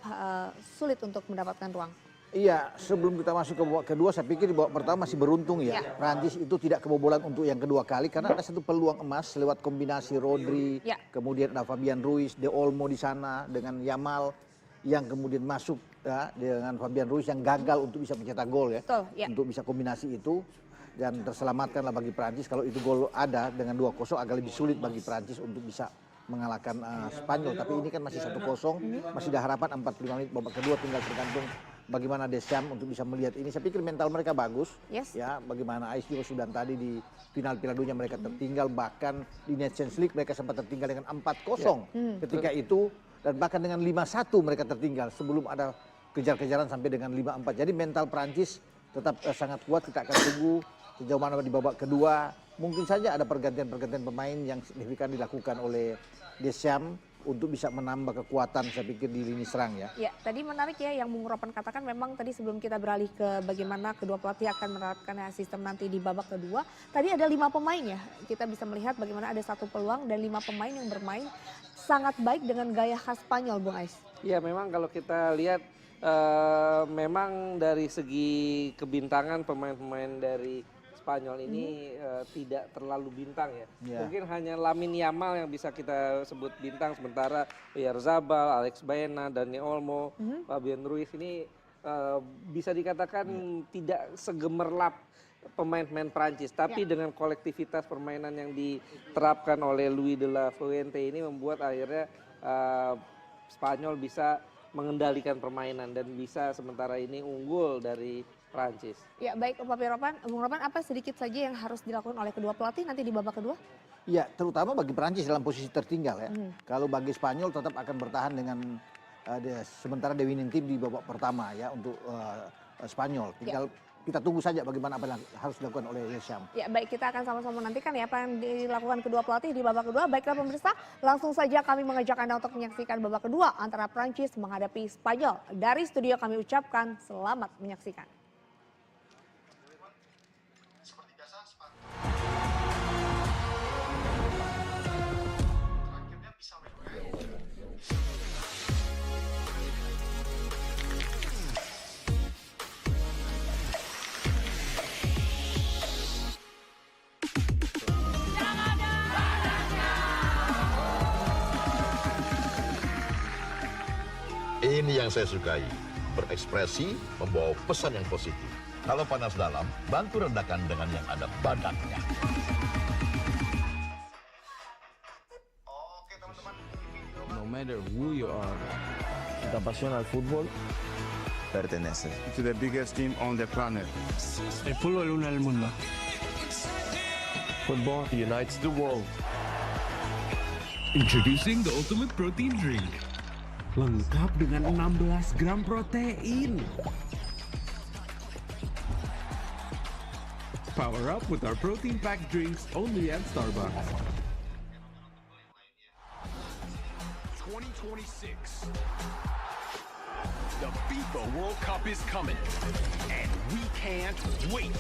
sulit untuk mendapatkan ruang. Iya, sebelum kita masuk ke babak kedua, saya pikir di babak pertama masih beruntung ya. Prancis itu tidak kebobolan untuk yang kedua kali karena ada satu peluang emas lewat kombinasi Rodri, kemudian ada Fabian Ruiz, De Olmo di sana dengan Yamal yang kemudian masuk dengan Fabian Ruiz yang gagal untuk bisa mencetak gol ya. Untuk bisa kombinasi itu dan terselamatkanlah bagi Prancis. Kalau itu gol ada dengan 2-0 agak lebih sulit bagi Prancis untuk bisa mengalahkan Spanyol. Tapi ini kan masih 1-0, masih ada harapan 45 menit babak kedua tinggal tergantung bagaimana Deschamps untuk bisa melihat ini. Saya pikir mental mereka bagus. Yes. Ya, bagaimana Ais juga sudah tadi di final Piala Dunia mereka tertinggal, bahkan di Nations League mereka sempat tertinggal dengan 4-0 ketika itu, dan bahkan dengan 5-1 mereka tertinggal sebelum ada kejar-kejaran sampai dengan 5-4. Jadi mental Prancis tetap sangat kuat. Kita akan tunggu sejauh mana di babak kedua. Mungkin saja ada pergantian-pergantian pemain yang signifikan dilakukan oleh Deschamps untuk bisa menambah kekuatan, saya pikir, di lini serang ya. Ya, tadi menarik ya yang Bung Ropan katakan, memang tadi sebelum kita beralih ke bagaimana kedua pelatih akan menerapkan sistem nanti di babak kedua. Tadi ada 5 pemain ya, kita bisa melihat bagaimana ada 1 peluang dan 5 pemain yang bermain sangat baik dengan gaya khas Spanyol, Bung Ais. Ya, memang kalau kita lihat memang dari segi kebintangan pemain-pemain dari Spanyol ini tidak terlalu bintang ya. Mungkin hanya Lamine Yamal yang bisa kita sebut bintang, sementara Oyarzabal, Alex Baena, Dani Olmo, Fabian Ruiz ini bisa dikatakan tidak segemerlap pemain-pemain Prancis. Tapi dengan kolektivitas permainan yang diterapkan oleh Luis de la Fuente ini membuat akhirnya Spanyol bisa mengendalikan permainan dan bisa sementara ini unggul dari Prancis. Ya, baik Bung Ropan, apa sedikit saja yang harus dilakukan oleh kedua pelatih nanti di babak kedua? Ya, terutama bagi Prancis dalam posisi tertinggal ya. Kalau bagi Spanyol tetap akan bertahan dengan sementara the winning team di babak pertama ya untuk Spanyol. Tinggal kita tunggu saja bagaimana apa yang harus dilakukan oleh Deschamps. Ya, baik, kita akan sama-sama nantikan ya apa yang dilakukan kedua pelatih di babak kedua. Baiklah pemirsa, langsung saja kami mengajak Anda untuk menyaksikan babak kedua antara Prancis menghadapi Spanyol. Dari studio kami ucapkan selamat menyaksikan. Ini yang saya sukai, berekspresi, membawa pesan yang positif. Kalau panas dalam, bantu redakan dengan yang ada badannya. No matter who you are, si te apasiona el fútbol, perteneces to the biggest team on the planet. El fútbol une al mundo. Football unites the world. Introducing the ultimate protein drink. Lengkap dengan 16 gram protein. Power up with our protein-packed drinks only at Starbucks. 2026. The FIFA World Cup is coming, and we can't wait.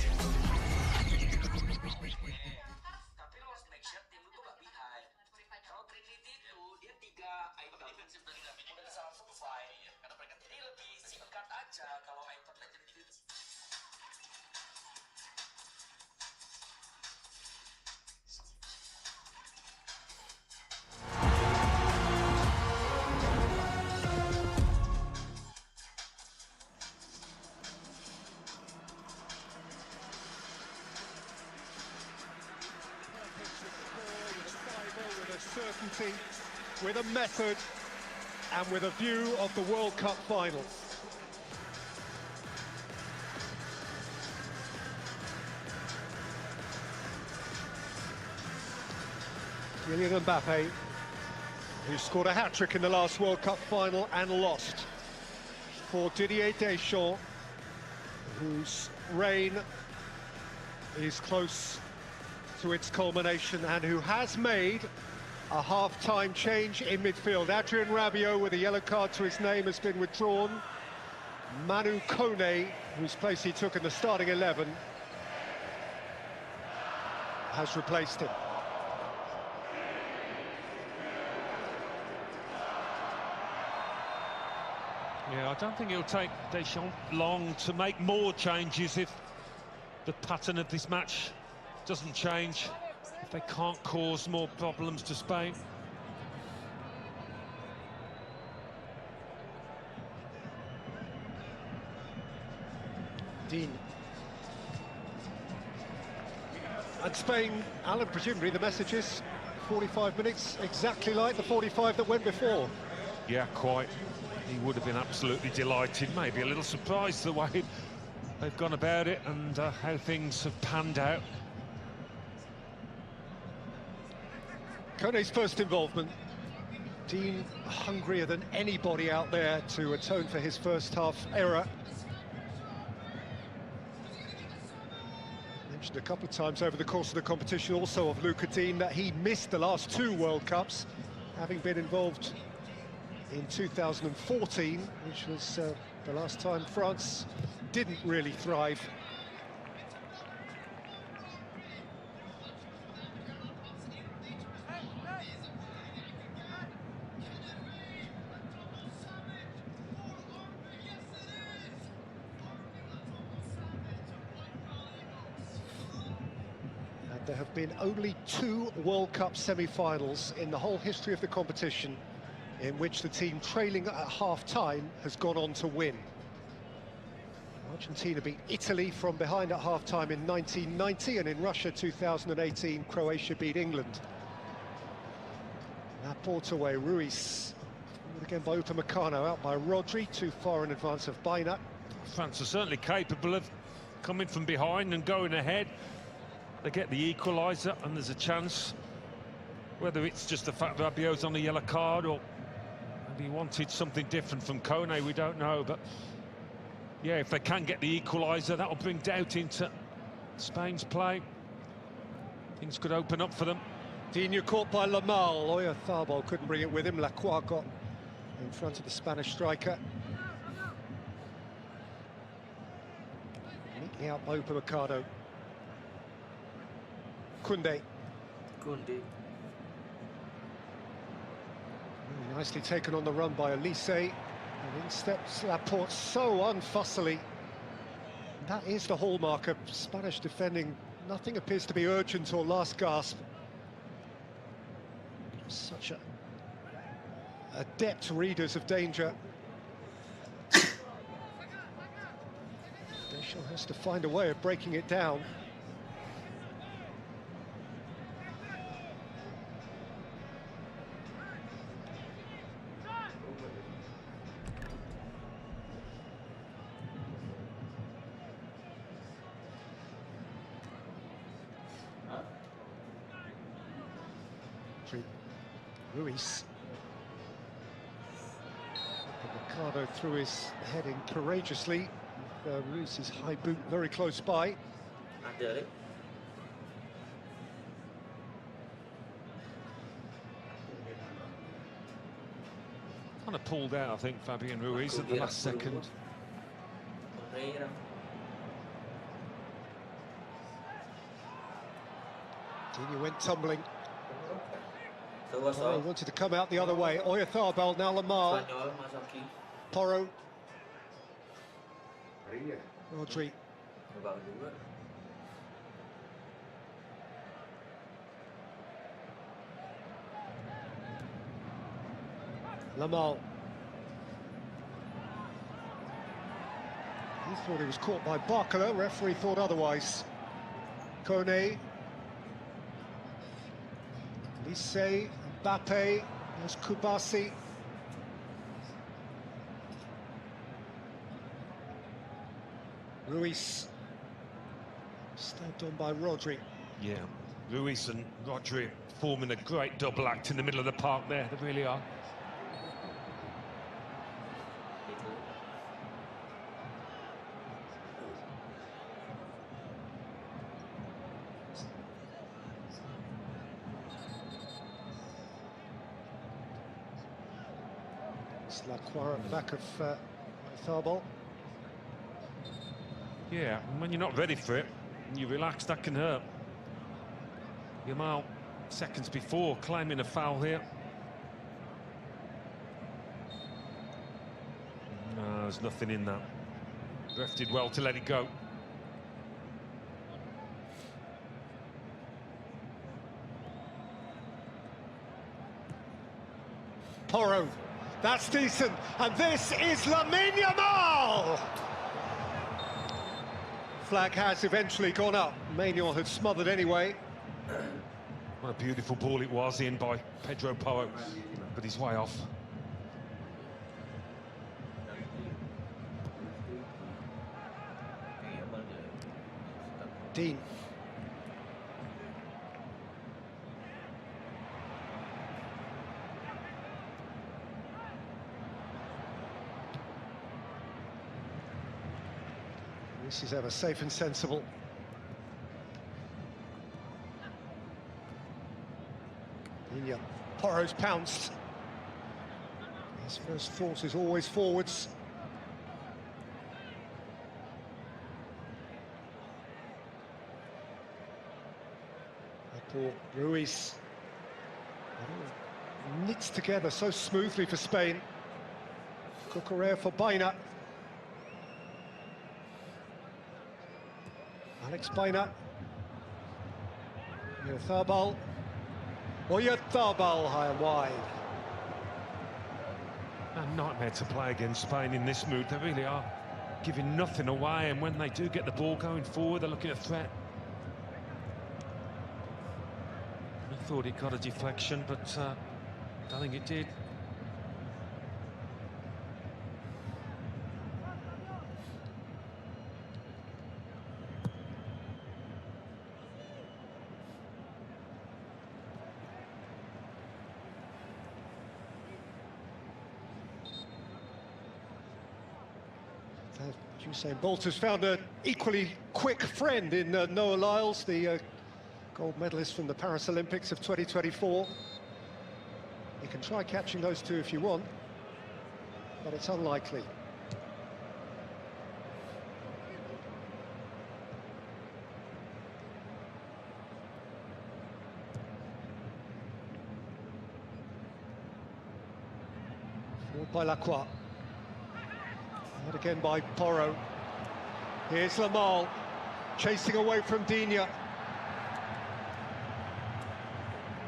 Certainty, with a method, and with a view of the World Cup final. Kylian Mbappe, who scored a hat-trick in the last World Cup final and lost. For Didier Deschamps, whose reign is close to its culmination and who has made a half-time change in midfield. Adrien Rabiot, with a yellow card to his name, has been withdrawn. Manu Kone, whose place he took in the starting 11, has replaced him. Yeah, I don't think it'll take Deschamps long to make more changes if the pattern of this match doesn't change, if they can't cause more problems to Spain. Dean. And Spain, Alan, presumably the message is 45 minutes, exactly like the 45 that went before. Yeah, quite. he would have been absolutely delighted, maybe a little surprised the way they've gone about it and how things have panned out. Kone's first involvement. Dean hungrier than anybody out there to atone for his first half error. Mentioned a couple of times over the course of the competition also of Luca Dean that he missed the last 2 World Cups, having been involved in 2014, which was the last time France didn't really thrive. There have been only 2 World Cup semi-finals in the whole history of the competition in which the team trailing at half-time has gone on to win. Argentina beat Italy from behind at half-time in 1990, and in Russia 2018, Croatia beat England. Laporte away, Ruiz. Forward again by Upamecano, out by Rodri, too far in advance of Baina. France are certainly capable of coming from behind and going ahead. They get the equaliser and there's a chance. Whether it's just the fact that Rabiot's on a yellow card or maybe he wanted something different from Kone, we don't know. But yeah, if they can get the equaliser, that'll bring doubt into Spain's play. Things could open up for them. Dinu caught by Lamal. Oyarzabal couldn't bring it with him. Lacroix got in front of the Spanish striker. Neatly out by Upamecano. Koundé. Nicely taken on the run by Elise. And in steps Laporte so unfussily. That is the hallmark of Spanish defending. Nothing appears to be urgent or last gasp. Such adept readers of danger. Deschamps has to find a way of breaking it down. Ruiz. Ricardo threw his head in courageously. Ruiz's high boot very close by. Kind of pulled out, I think, Fabian Ruiz at the last second. Dinu went tumbling. He wanted to come out the other way. Oyarzabal, now Lamal. Porro. Rodri. Lamal. He thought he was caught by Barcola. Referee thought otherwise. Kone. Lise, Mbappe, there's Kubasi. Ruiz. Stabbed on by Rodri. Yeah, Ruiz and Rodri forming a great double act in the middle of the park there, they really are. Lacroix at the back of Oyarzabal. Yeah, and when you're not ready for it, and you relax, that can hurt. Yamal, seconds before, claiming a foul here. No, there's nothing in that. Ref did well to let it go. Porro. That's decent, and this is Lamine Yamal! Flag has eventually gone up. Maignan had smothered anyway. What a beautiful ball it was in by Pedro Porro, but he's way off. Dean. This is ever safe and sensible. Digne. Porro's pounced. His first thought is always forwards. Poor Ruiz. Knits together so smoothly for Spain. Cucurella for Baena. Alex Baena. Oyarzabal. Oyarzabal high and wide. A nightmare to play against Spain in this mood. They really are giving nothing away, and when they do get the ball going forward, they're looking at a threat. I thought it got a deflection, but I don't think it did. Usain Bolt has found an equally quick friend in Noah Lyles, the gold medalist from the Paris Olympics of 2024. You can try catching those two if you want, but it's unlikely. Forward by Lacroix. And again by Porro. Here's Lamal, chasing away from Digne.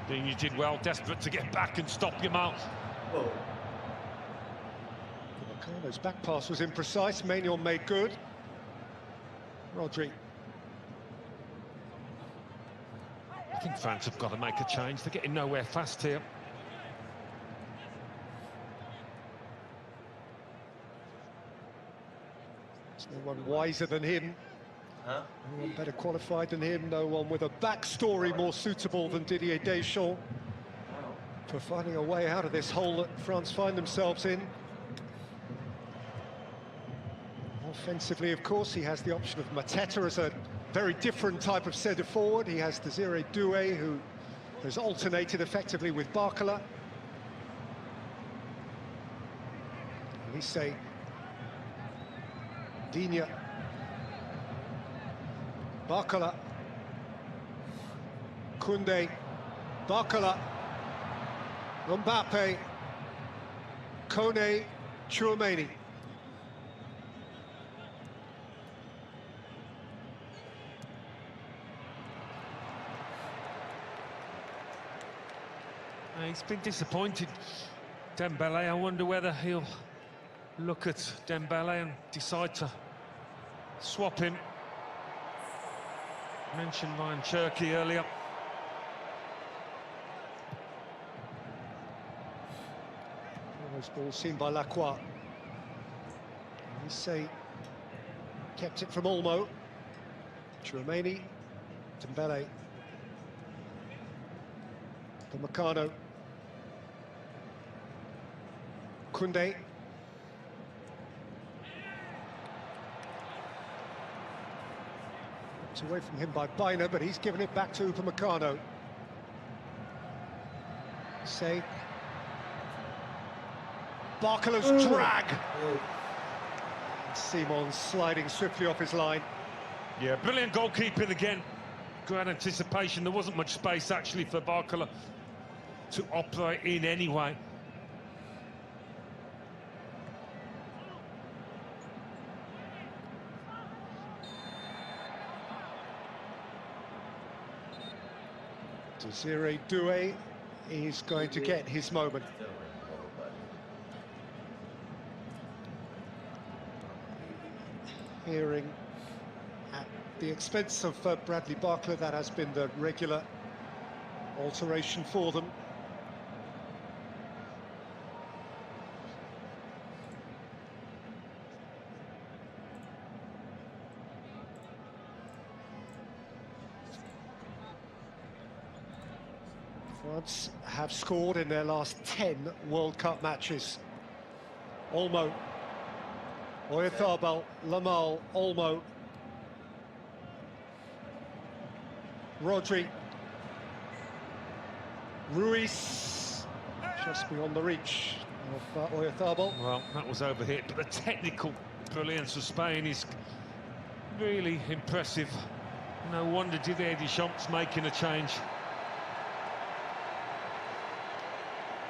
Digne did well, desperate to get back and stop Yamal. Meccano's back pass was imprecise, Maignan made good. Rodri. I think France have got to make a change. They're getting nowhere fast here. No one wiser than him, no one better qualified than him, no one with a backstory more suitable than Didier Deschamps for finding a way out of this hole that France find themselves in. Offensively, of course, he has the option of Mateta as a very different type of centre-forward. He has Desiré Doué, who has alternated effectively with Barcola. Elise. Digne. Barcola. Koundé. Barcola. Mbappe. Kone. Tchouaméni. He's been disappointed, Dembele. I wonder whether he'll look at Dembele and decide to swap him. Mentioned Ryan Cherky earlier. Those balls seen by Lacroix. Elise kept it from Olmo. Tchouaméni. Dembele. Meccano. Koundé. It's away from him by Baena, but he's given it back to Upamecano. Say. Barcola's drag. Simon sliding swiftly off his line. Yeah, brilliant goalkeeping again. Great anticipation. There wasn't much space actually for Barcola to operate in anyway. Desiré Doué is going to get his moment. Hearing at the expense of Bradley Barcola, that has been the regular alteration for them. France have scored in their last 10 World Cup matches. Olmo, Oyarzabal, Lamal, Olmo, Rodri, Ruiz, just beyond the reach of Oyarzabal. Well, that was overhit, but the technical brilliance of Spain is really impressive. No wonder Didier Deschamps making a change.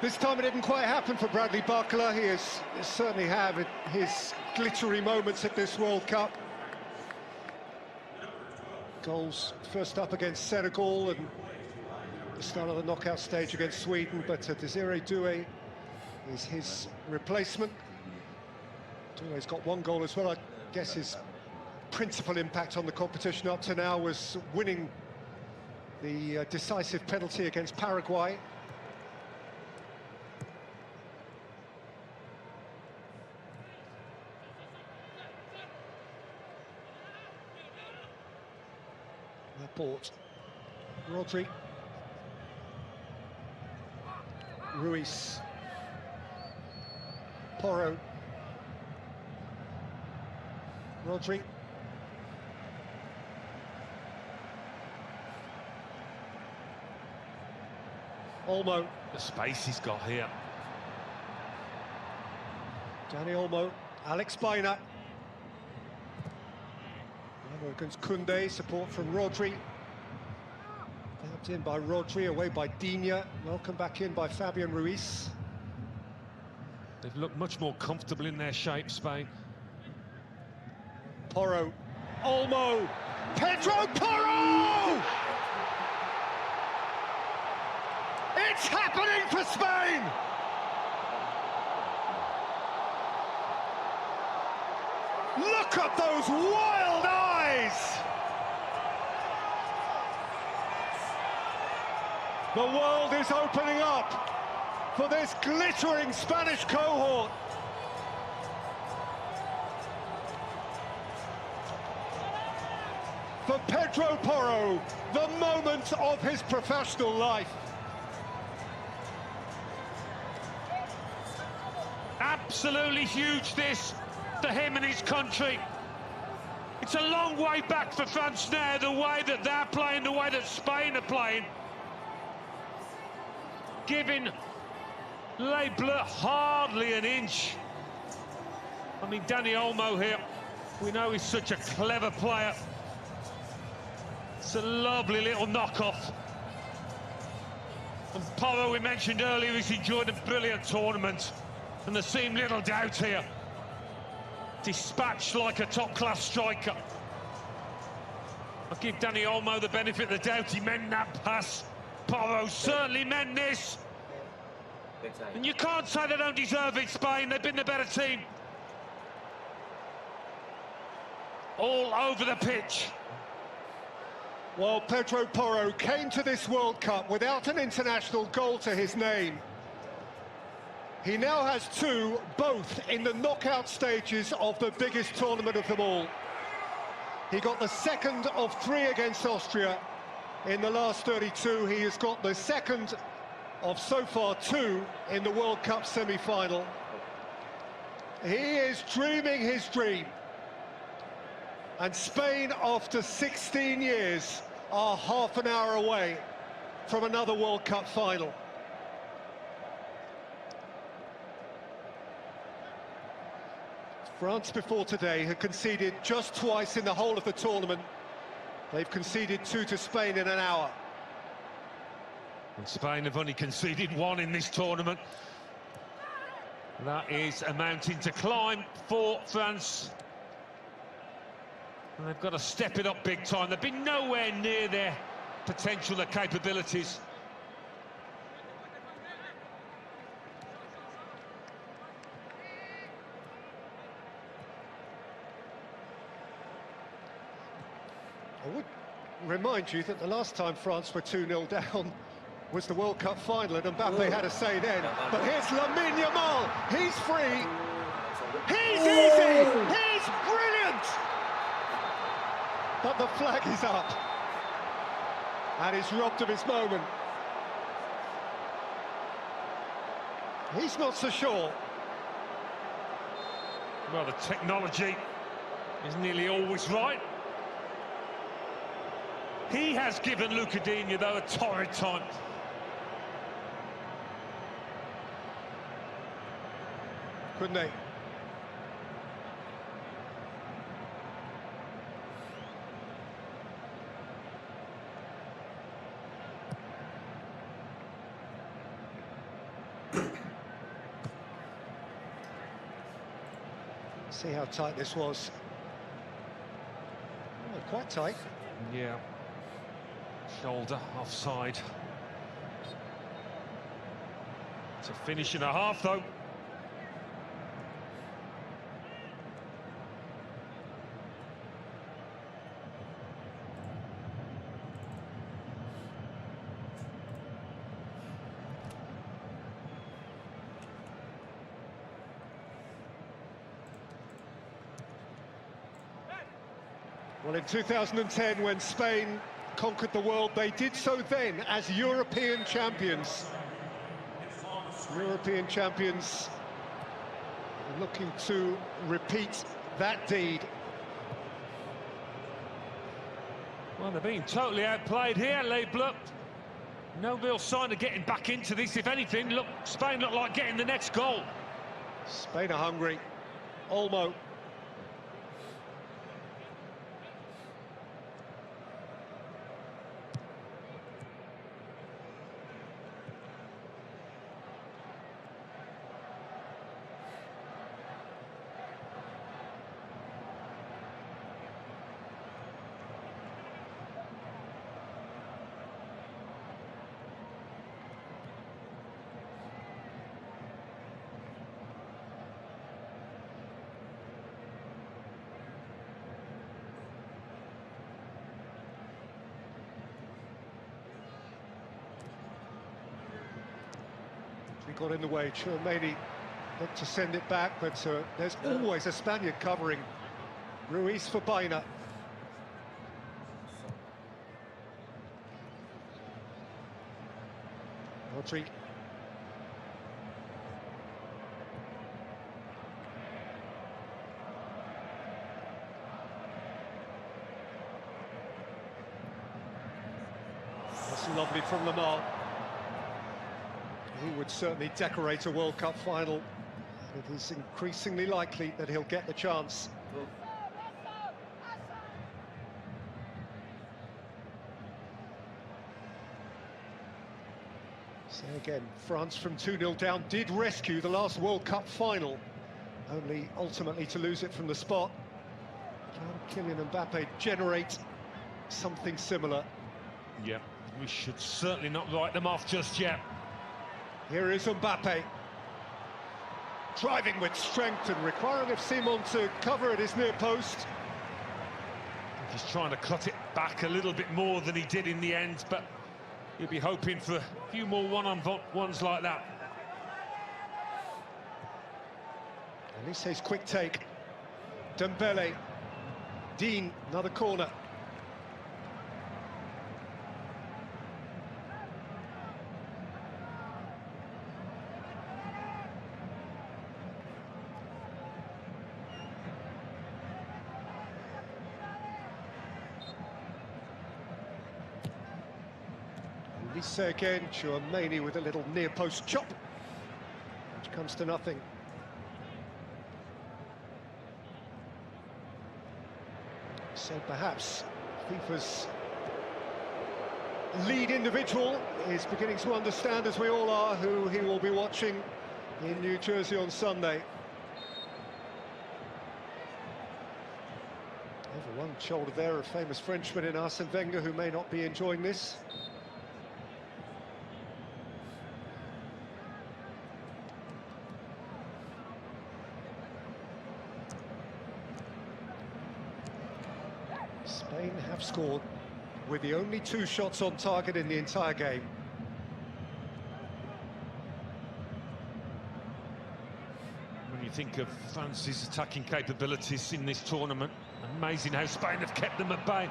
This time it didn't quite happen for Bradley Barcola. He has certainly had his glittery moments at this World Cup. Goals first up against Senegal and the start of the knockout stage against Sweden, but Desiree Doué is his replacement. Doué's got one goal as well. I guess his principal impact on the competition up to now was winning the decisive penalty against Paraguay. Laporte, Rodri, Ruiz, Porro, Rodri, Olmo. The space he's got here. Dani Olmo, Alex Baina. Against Koundé, support from Rodri. Helped in by Rodri, away by Digne. Welcome back in by Fabian Ruiz. They've looked much more comfortable in their shape, Spain. Porro, Olmo, Pedro Porro! It's happening for Spain! Look at those wild eyes! The world is opening up for this glittering Spanish cohort. For Pedro Porro, the moment of his professional life. Absolutely huge this to him and his country. It's a long way back for France now, the way that they're playing, the way that Spain are playing. Giving Les Bleus hardly an inch. I mean, Dani Olmo here, we know he's such a clever player. It's a lovely little knockoff. And Porro, we mentioned earlier, he's enjoyed a brilliant tournament. And there seemed little doubt here. Dispatched like a top-class striker. I'll give Dani Olmo the benefit of the doubt. He meant that pass. Porro certainly meant this. And you can't say they don't deserve it, Spain. They've been the better team. All over the pitch. Well, Pedro Porro came to this World Cup without an international goal to his name. He now has two, both in the knockout stages of the biggest tournament of them all. He got the second of 3 against Austria in the last 32. He has got the second of so far 2 in the World Cup semi-final. He is dreaming his dream. And Spain, after 16 years, are half an hour away from another World Cup final. France before today had conceded just twice in the whole of the tournament. They've conceded 2 to Spain in an hour. And Spain have only conceded 1 in this tournament. That is a mountain to climb for France. And they've got to step it up big time. They've been nowhere near their potential, their capabilities. I would remind you that the last time France were 2-0 down was the World Cup final, and Mbappe had a say then. But here's Lamine Yamal. He's free. He's easy. He's brilliant. But the flag is up. And he's robbed of his moment. He's not so sure. Well, the technology is nearly always right. He has given Lucadinha, though, a torrid time. Couldn't they? See how tight this was. Oh, quite tight. Yeah. Shoulder offside. It's a finish and a half, though. Well, in 2010, when Spain conquered the world, they did so then as European champions. European champions looking to repeat that deed. Well, they're being totally outplayed here, Les Bleus. No real sign of getting back into this. If anything, look, Spain look like getting the next goal. Spain are hungry. Olmo. He got in the way. Chouameni looked to send it back, but there's always a Spaniard covering. Ruiz for Baena. Rodri. That's lovely from Lamar. He would certainly decorate a World Cup final. It is increasingly likely that he'll get the chance. So again, France from 2-0 down did rescue the last World Cup final, only ultimately to lose it from the spot. Can Kylian Mbappe generate something similar? Yeah, we should certainly not write them off just yet. Here is Mbappe, driving with strength and requiring of Simon to cover at his near post. He's trying to cut it back a little bit more than he did in the end, but you'll be hoping for a few more one-on-ones like that. Elise's quick take. Dembele. Dean, another corner. Elise again, Chouameni with a little near-post chop, which comes to nothing. So perhaps FIFA's lead individual is beginning to understand, as we all are, who he will be watching in New Jersey on Sunday. Over one shoulder there, a famous Frenchman in Arsene Wenger, who may not be enjoying this. Spain have scored with the only 2 shots on target in the entire game. When you think of France's attacking capabilities in this tournament, amazing how Spain have kept them at bay.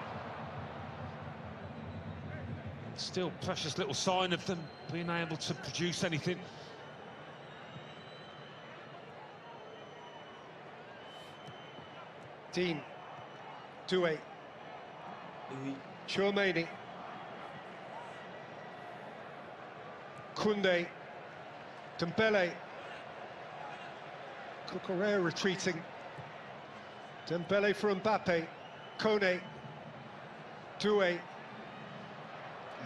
Still precious little sign of them being able to produce anything. Dean, Doué, Tchouaméni, Koundé, Dembele, Cucurella retreating, Dembele for Mbappe, Kone, Doué.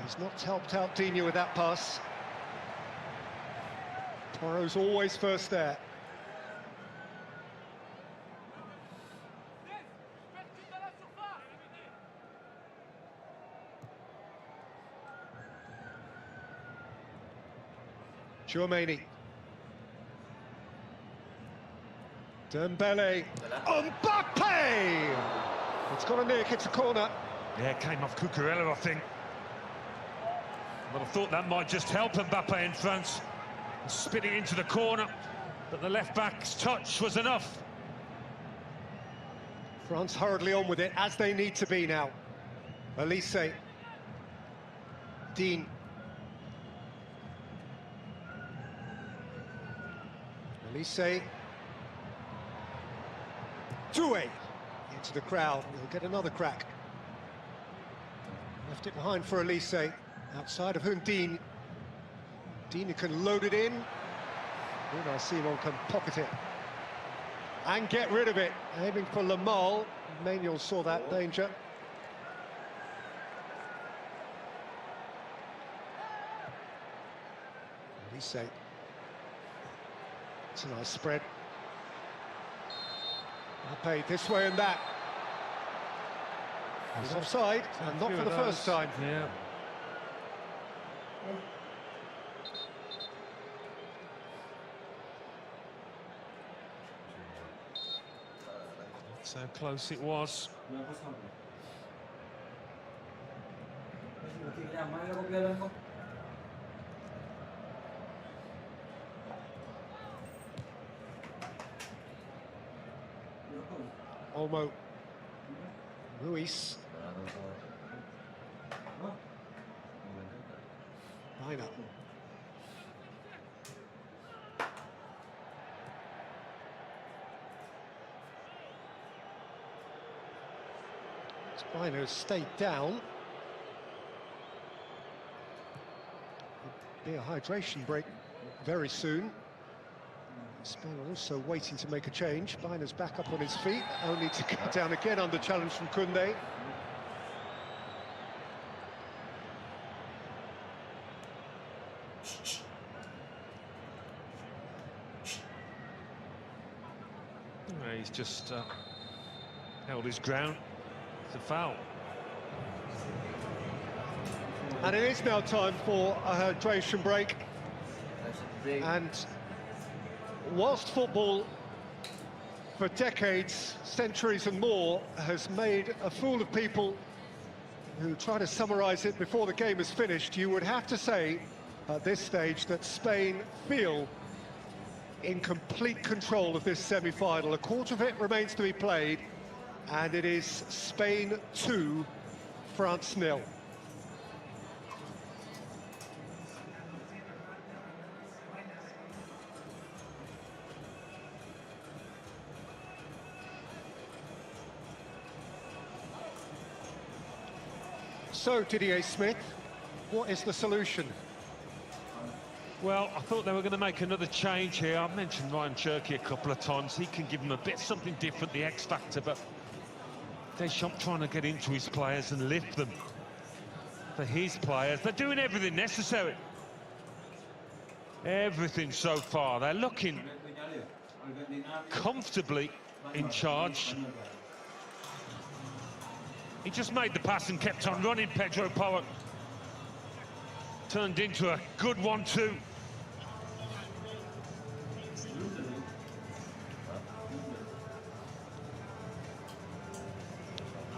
He's not helped out Digne with that pass. Poirot's always first there. Tchouaméni. Dembele. Mbappe! It's got a nick, it's a corner. Yeah, it came off Cucurella, I think. But I thought that might just help Mbappe in France. Spin it into the corner, but the left-back's touch was enough. France hurriedly on with it, as they need to be now. Elise. Dean. Elise. Doué. Into the crowd, he'll get another crack. Left it behind for Elise. Outside of whom Dean. Dean can load it in. Unai Simon can pocket it. And get rid of it. Aiming for Lamal. Manuel saw that danger. Elise. It's a nice spread. Mbappe this way and that. He's offside, and not for the first time. Yeah. That's how close it was. Olmo. Ruiz. Line up. Spino stayed down. Be a hydration break very soon. Spain also waiting to make a change. Spino's back up on his feet, only to go down again under challenge from Koundé. He's just held his ground. It's a foul. And it is now time for a hydration break. And whilst football, for decades, centuries and more, has made a fool of people who try to summarise it before the game is finished, you would have to say at this stage that Spain feel in complete control of this semi-final. A quarter of it remains to be played, and it is Spain 2, France 0. So, Didier Smith, what is the solution? Well, I thought they were going to make another change here. I mentioned Ryan Cherky a couple of times. He can give them a bit something different, the X factor, but Deschamps trying to get into his players and lift them for his players. They're doing everything necessary. Everything so far. They're looking comfortably in charge. He just made the pass and kept on running, Pedro Porro. Turned into a good 1-2.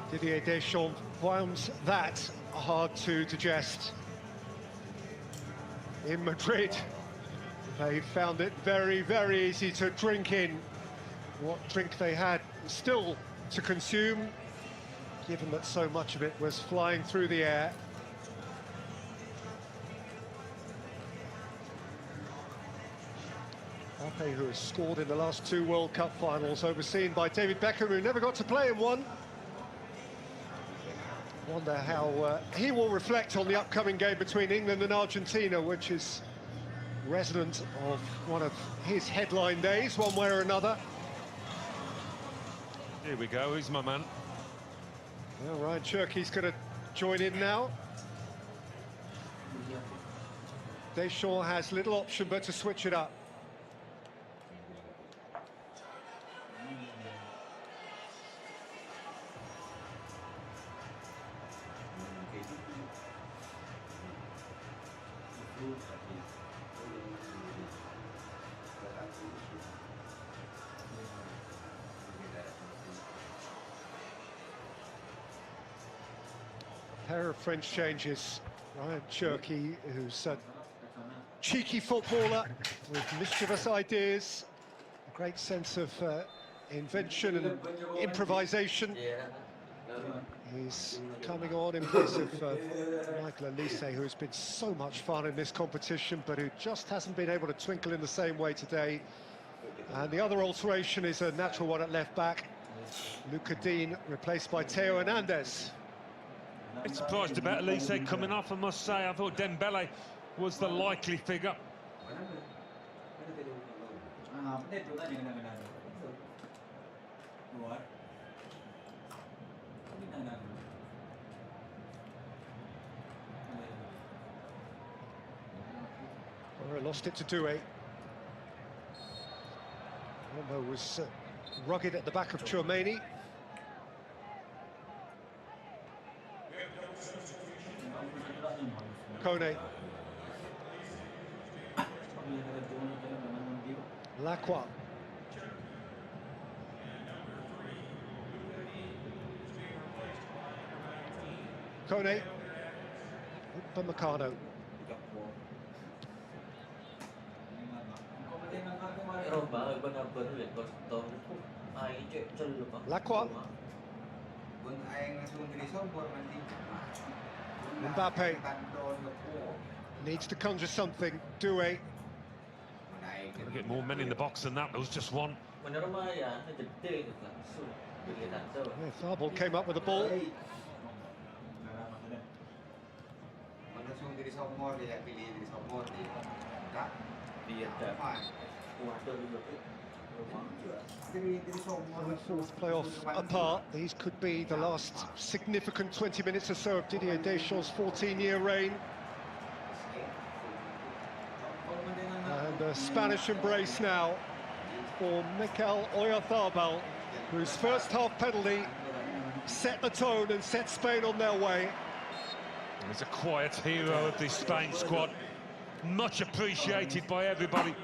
Didier Deschamps finds that hard to digest. In Madrid, they found it very, very easy to drink in what drink they had still to consume, given that so much of it was flying through the air. Mbappe, who has scored in the last 2 World Cup finals, overseen by David Beckham, who never got to play in one. Wonder how he will reflect on the upcoming game between England and Argentina, which is resonant of one of his headline days, one way or another. Here we go, he's my man. Well, Ryan Cherky's going to join in now. Deschamps has little option but to switch it up. Pair of French changes. Ryan Cherky, who's a cheeky footballer with mischievous ideas, a great sense of invention and improvisation. He's coming on in place of Michael Elise, who has been so much fun in this competition, but who just hasn't been able to twinkle in the same way today. And the other alteration is a natural one at left back. Luca Dean replaced by Theo Hernandez. I'm surprised about Elise coming off, I must say. I thought Dembele was the likely figure. Lost it to Doué. Rombo was rugged at the back of Tchouameni. Kone. Lacroix. Kone. Upamecano. Lacroix. Mbappe needs to conjure something. Doué. Gonna get more men in the box than that. There was just one. Farball came up with the ball. Fourth playoff apart, these could be the last significant 20 minutes or so of Didier Deschamps' 14-year reign. And a Spanish embrace now for Mikel Oyarzabal, whose first half penalty set the tone and set Spain on their way. He's a quiet hero of this Spain squad, much appreciated by everybody.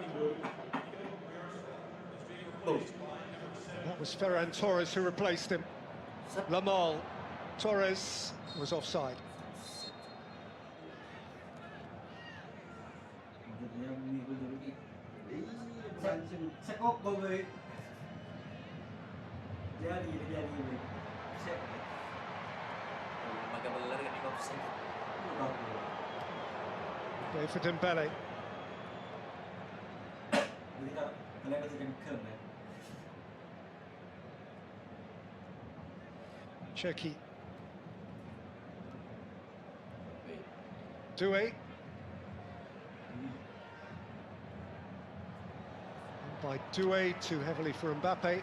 That was Ferran Torres who replaced him. Lamal. Torres was offside. Play for Dembele. Cherky. Doué. By Doué, too heavily for Mbappe.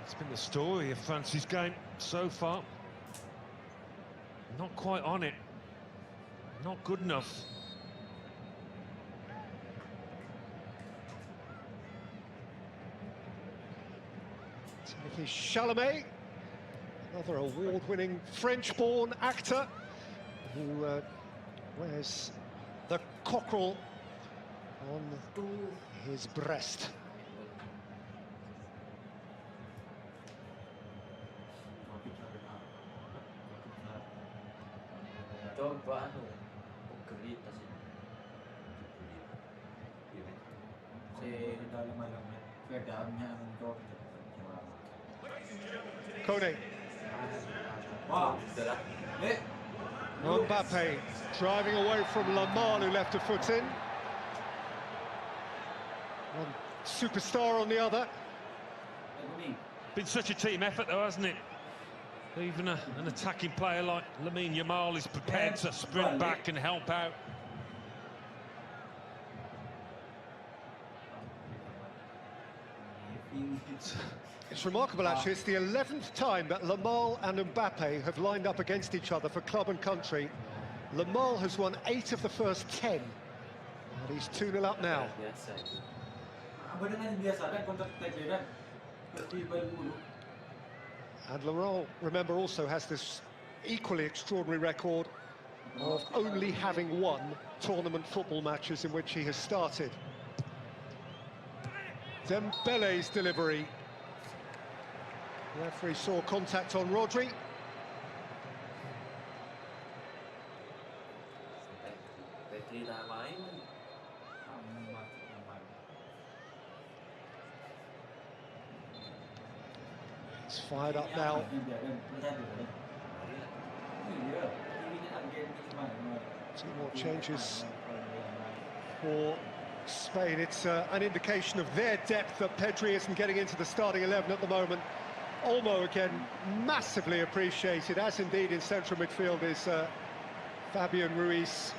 It's been the story of France's game so far. Not quite on it. Not good enough. Timothy Chalamet, another award-winning French-born actor who wears the cockerel on his breast. Kone. Mbappe driving away from Lamal, who left a foot in. One superstar on the other. Been such a team effort though, hasn't it? Even an attacking player like Lamine Yamal is prepared to sprint back and help out. It's remarkable, actually. It's the 11th time that Yamal and Mbappe have lined up against each other for club and country. Yamal has won 8 of the first 10. And he's 2-0 up now. And Laurent, remember, also has this equally extraordinary record of only having won tournament football matches in which he has started. Dembele's delivery. The referee saw contact on Rodri. It's fired up now. 2 more changes for Spain. It's an indication of their depth that Pedri isn't getting into the starting 11 at the moment. Olmo again, massively appreciated, as indeed in central midfield is Fabian Ruiz.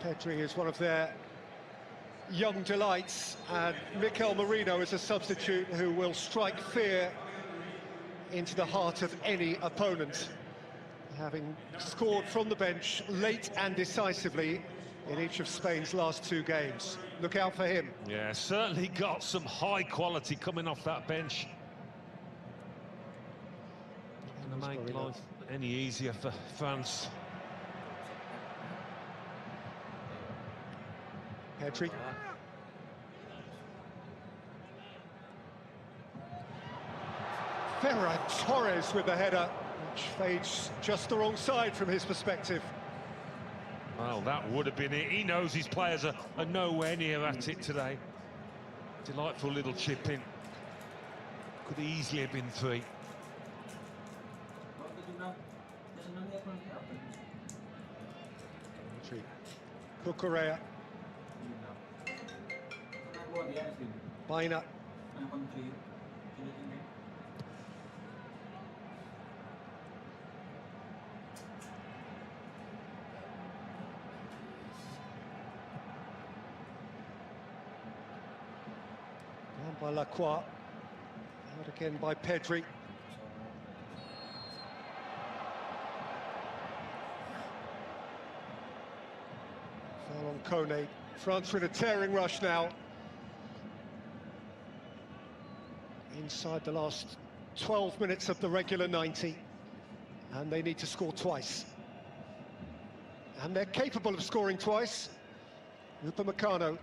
Pedri is one of their young delights, and Mikel Merino is a substitute who will strike fear into the heart of any opponent, having scored from the bench late and decisively in each of Spain's last 2 games. Look out for him. Yeah, certainly got some high quality coming off that bench. Not going to make life any easier for France. Pedri. Ferran Torres with the header, which fades just the wrong side from his perspective. Well, that would have been it. He knows his players are nowhere near at it today. Delightful little chip in. Could easily have been 3. Cucurella. Baina. Down by Lacroix. Out again by Pedri. Foul on Kone. France are in a tearing rush now. Inside the last 12 minutes of the regular 90. And they need to score twice. And they're capable of scoring twice. Upamecano.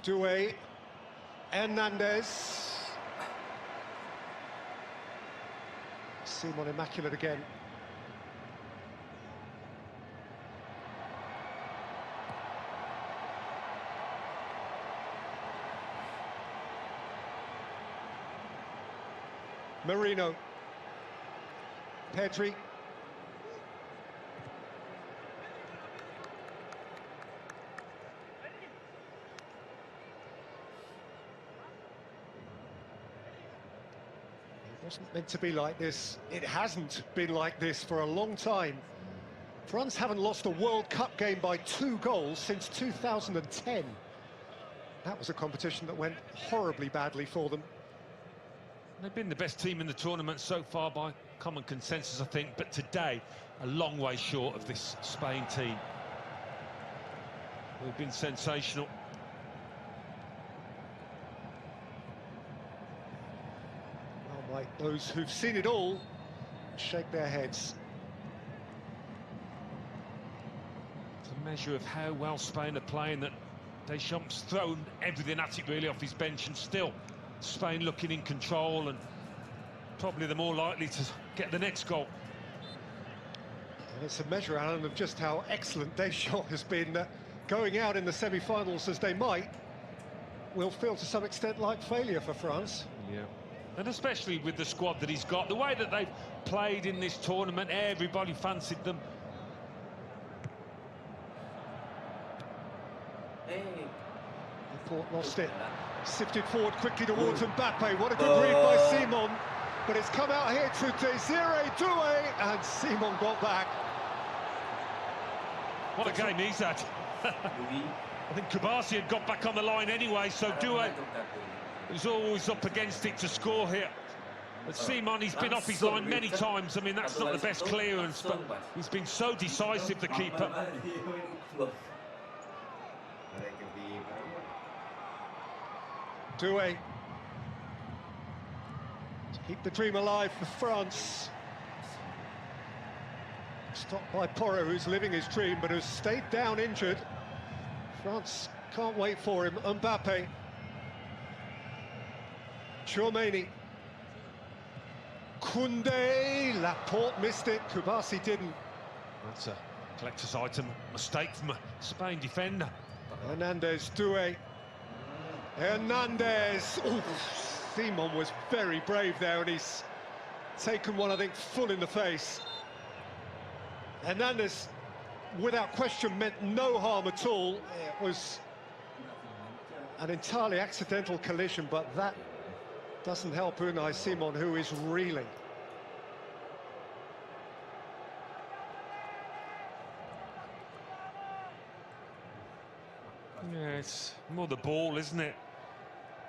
Doué. Hernandez. Simon immaculate again. Merino. Pedri. It wasn't meant to be like this. It hasn't been like this for a long time. France haven't lost a World Cup game by 2 goals since 2010. That was a competition that went horribly badly for them. They've been the best team in the tournament so far by common consensus, I think, but today, a long way short of this Spain team. They've been sensational. Well, like those who've seen it all shake their heads. It's a measure of how well Spain are playing that Deschamps thrown everything at it really off his bench, and still Spain looking in control and probably the more likely to get the next goal. And it's a measure, Alan, of just how excellent Deschamps has been. Going out in the semi-finals as they might will feel to some extent like failure for France. Yeah. And especially with the squad that he's got, the way that they've played in this tournament, everybody fancied them. Thought lost it. Sifted forward quickly towards Mbappe. What a good read by Simon. But it's come out here to Desiree Doué, and Simon got back. What a game he's had. I think Kasih had got back on the line anyway, so Doué was always up against it to score here. But Simon, he's been off his line many times. I mean, that's not the best clearance, but he's been so decisive, the keeper. Doué to keep the dream alive for France. Stopped by Porro, who's living his dream, but has stayed down injured. France can't wait for him. Mbappe. Tchouameni. Koundé. Laporte missed it. Kasih didn't. That's a collector's item mistake from a Spain defender. Hernandez, Doué. Hernandez. Ooh, Simon was very brave there, and he's taken one, I think, full in the face. Hernandez, without question, meant no harm at all. It was an entirely accidental collision, but that doesn't help Unai Simon, who is reeling. Yeah, it's more the ball, isn't it,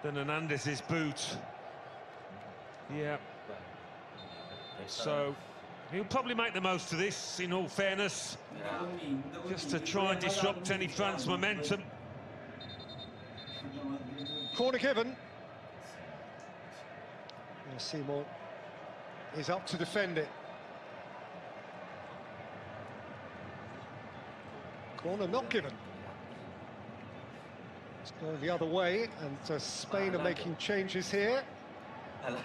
than Hernandez's boot. Yeah. So he'll probably make the most of this, in all fairness, just to try and disrupt any France momentum. Corner given. And Simon is up to defend it. Corner not given. It's going the other way, and Spain are making changes here. And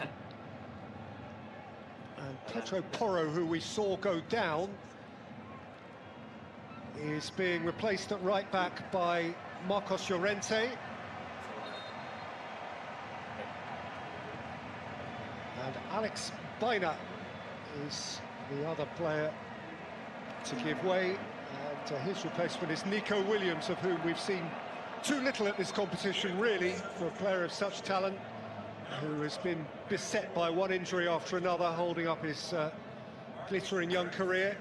Pedro Porro, who we saw go down, is being replaced at right back by Marcos Llorente. And Alex Baena is the other player to give way. And his replacement is Nico Williams, of whom we've seen too little at this competition, really, for a player of such talent, who has been beset by one injury after another, holding up his glittering young career.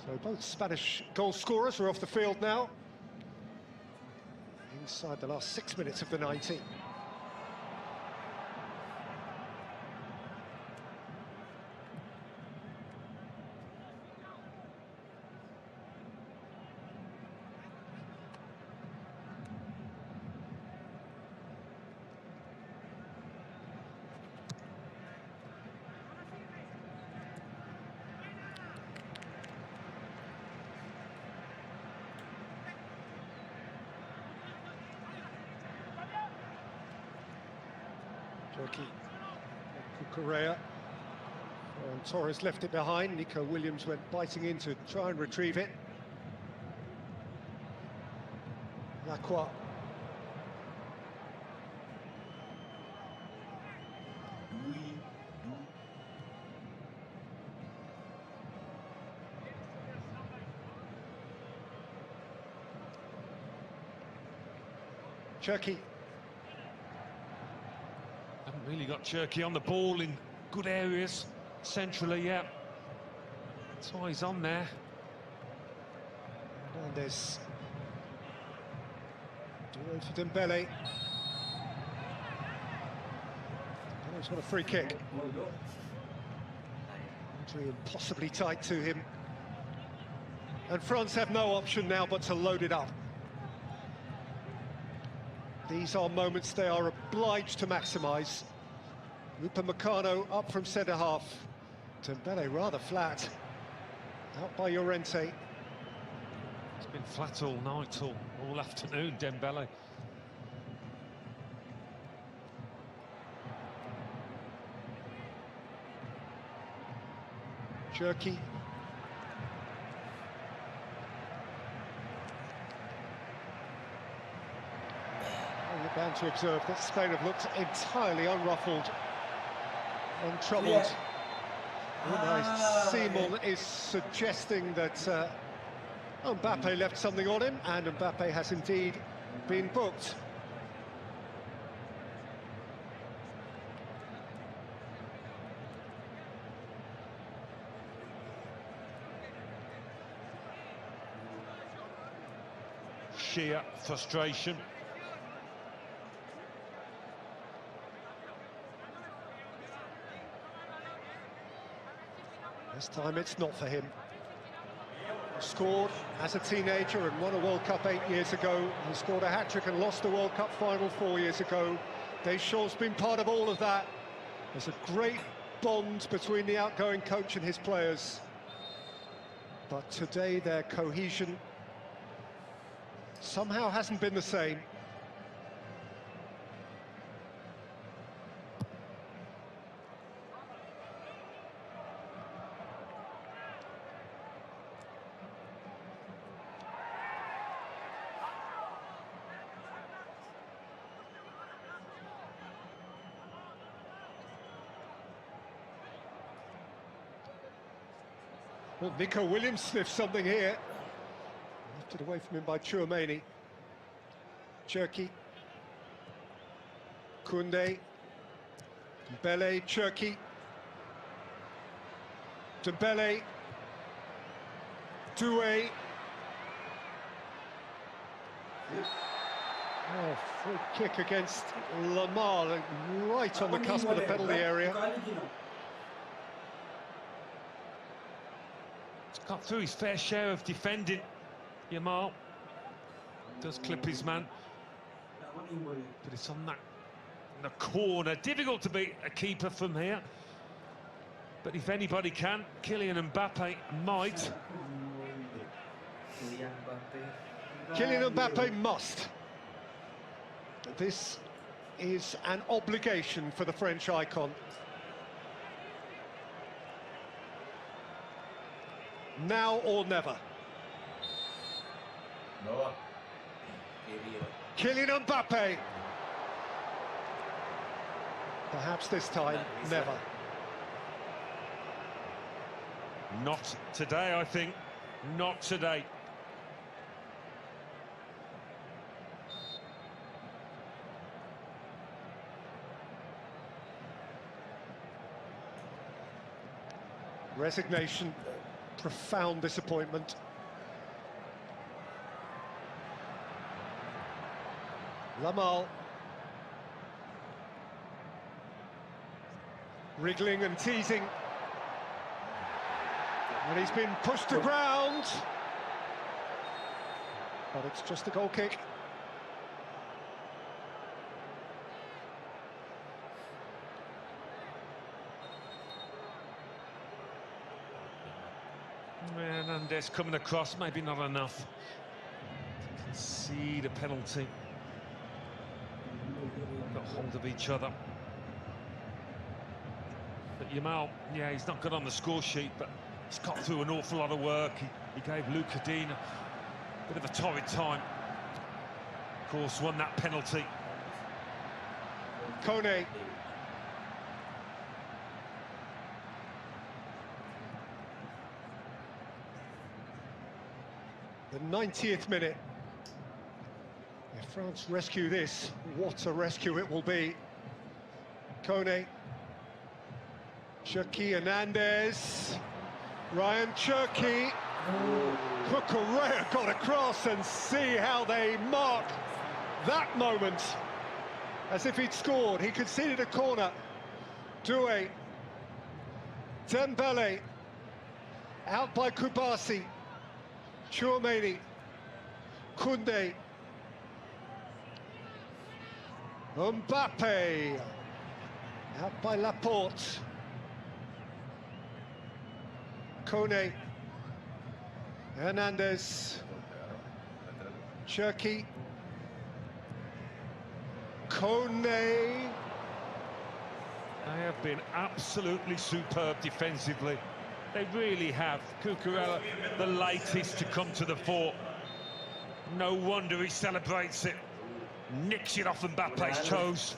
So both Spanish goal scorers are off the field now, inside the last 6 minutes of the 90. Correa, and Torres left it behind. Nico Williams went biting in to try and retrieve it. Lacroix. Cherki. Haven't really got Cherki on the ball in good areas centrally yet. That's why he's on there. Hernandez. Duo for Dembele. Dembele's got a free kick. Entry impossibly tight to him. And France have no option now but to load it up. These are moments they are obliged to maximise. Upamecano up from centre-half. Dembele rather flat. Out by Llorente. It's been flat all night, all afternoon, Dembele. We're bound to observe that Spain have looked entirely unruffled, untroubled. Unai Simon is suggesting that Mbappe left something on him, and Mbappe has indeed been booked. Sheer frustration. This time it's not for him. Scored as a teenager and won a World Cup 8 years ago. He scored a hat-trick and lost the World Cup final 4 years ago. Deschamps' been part of all of that. There's a great bond between the outgoing coach and his players. But today their cohesion somehow hasn't been the same. Well, Nico Williams sniffed something here. Lifted away from him by Tchouaméni. Cherki. Koundé. Dembele, Cherki. Dembele. Doué. Oh, free kick against Lamar, right on the cusp of the penalty area. He's got through his fair share of defending. Yamal does clip his man, but it's on that in the corner. Difficult to beat a keeper from here, but if anybody can, Kylian Mbappe might. Kylian Mbappe must. This is an obligation for the French icon. Now or never. Kylian Mbappe. Perhaps this time, never. Not today, I think. Not today. Resignation, profound disappointment. Lamal. Wriggling and teasing. And he's been pushed to ground. But it's just a goal kick. Hernandez coming across, maybe not enough. See the penalty. Got hold of each other. But Yamal, yeah, he's not good on the score sheet, but he's got through an awful lot of work. He gave Luca Dean a bit of a torrid time. Of course, won that penalty. Kone. The 90th minute. If France rescue this, what a rescue it will be. Kone. Cherki Hernandez. Ryan Cherki. Cucurella got across, and see how they mark that moment. As if he'd scored. He conceded a corner. Doué. Dembele. Out by Kubasi. Tchouaméni. Koundé. Mbappe. Out by Laporte. Kone. Hernandez. Cherki. Kone. They have been absolutely superb defensively. They really have. Cucurella, the latest to come to the fore. No wonder he celebrates it. nicks it off Mbappe's toes.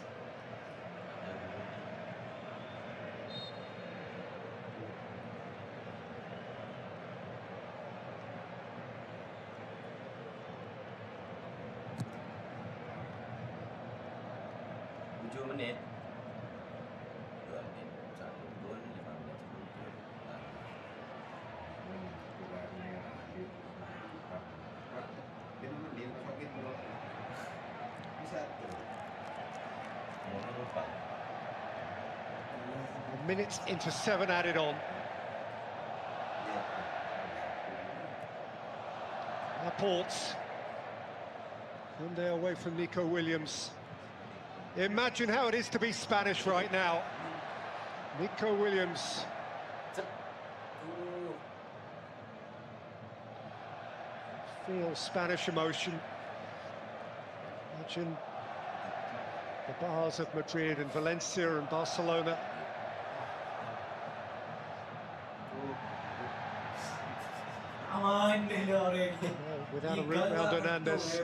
Minutes into 7 added on. Laporte. Kunde away from Nico Williams. Imagine how it is to be Spanish right now. Nico Williams. Feel Spanish emotion. Imagine the bars of Madrid and Valencia and Barcelona. Without a route round Hernandez.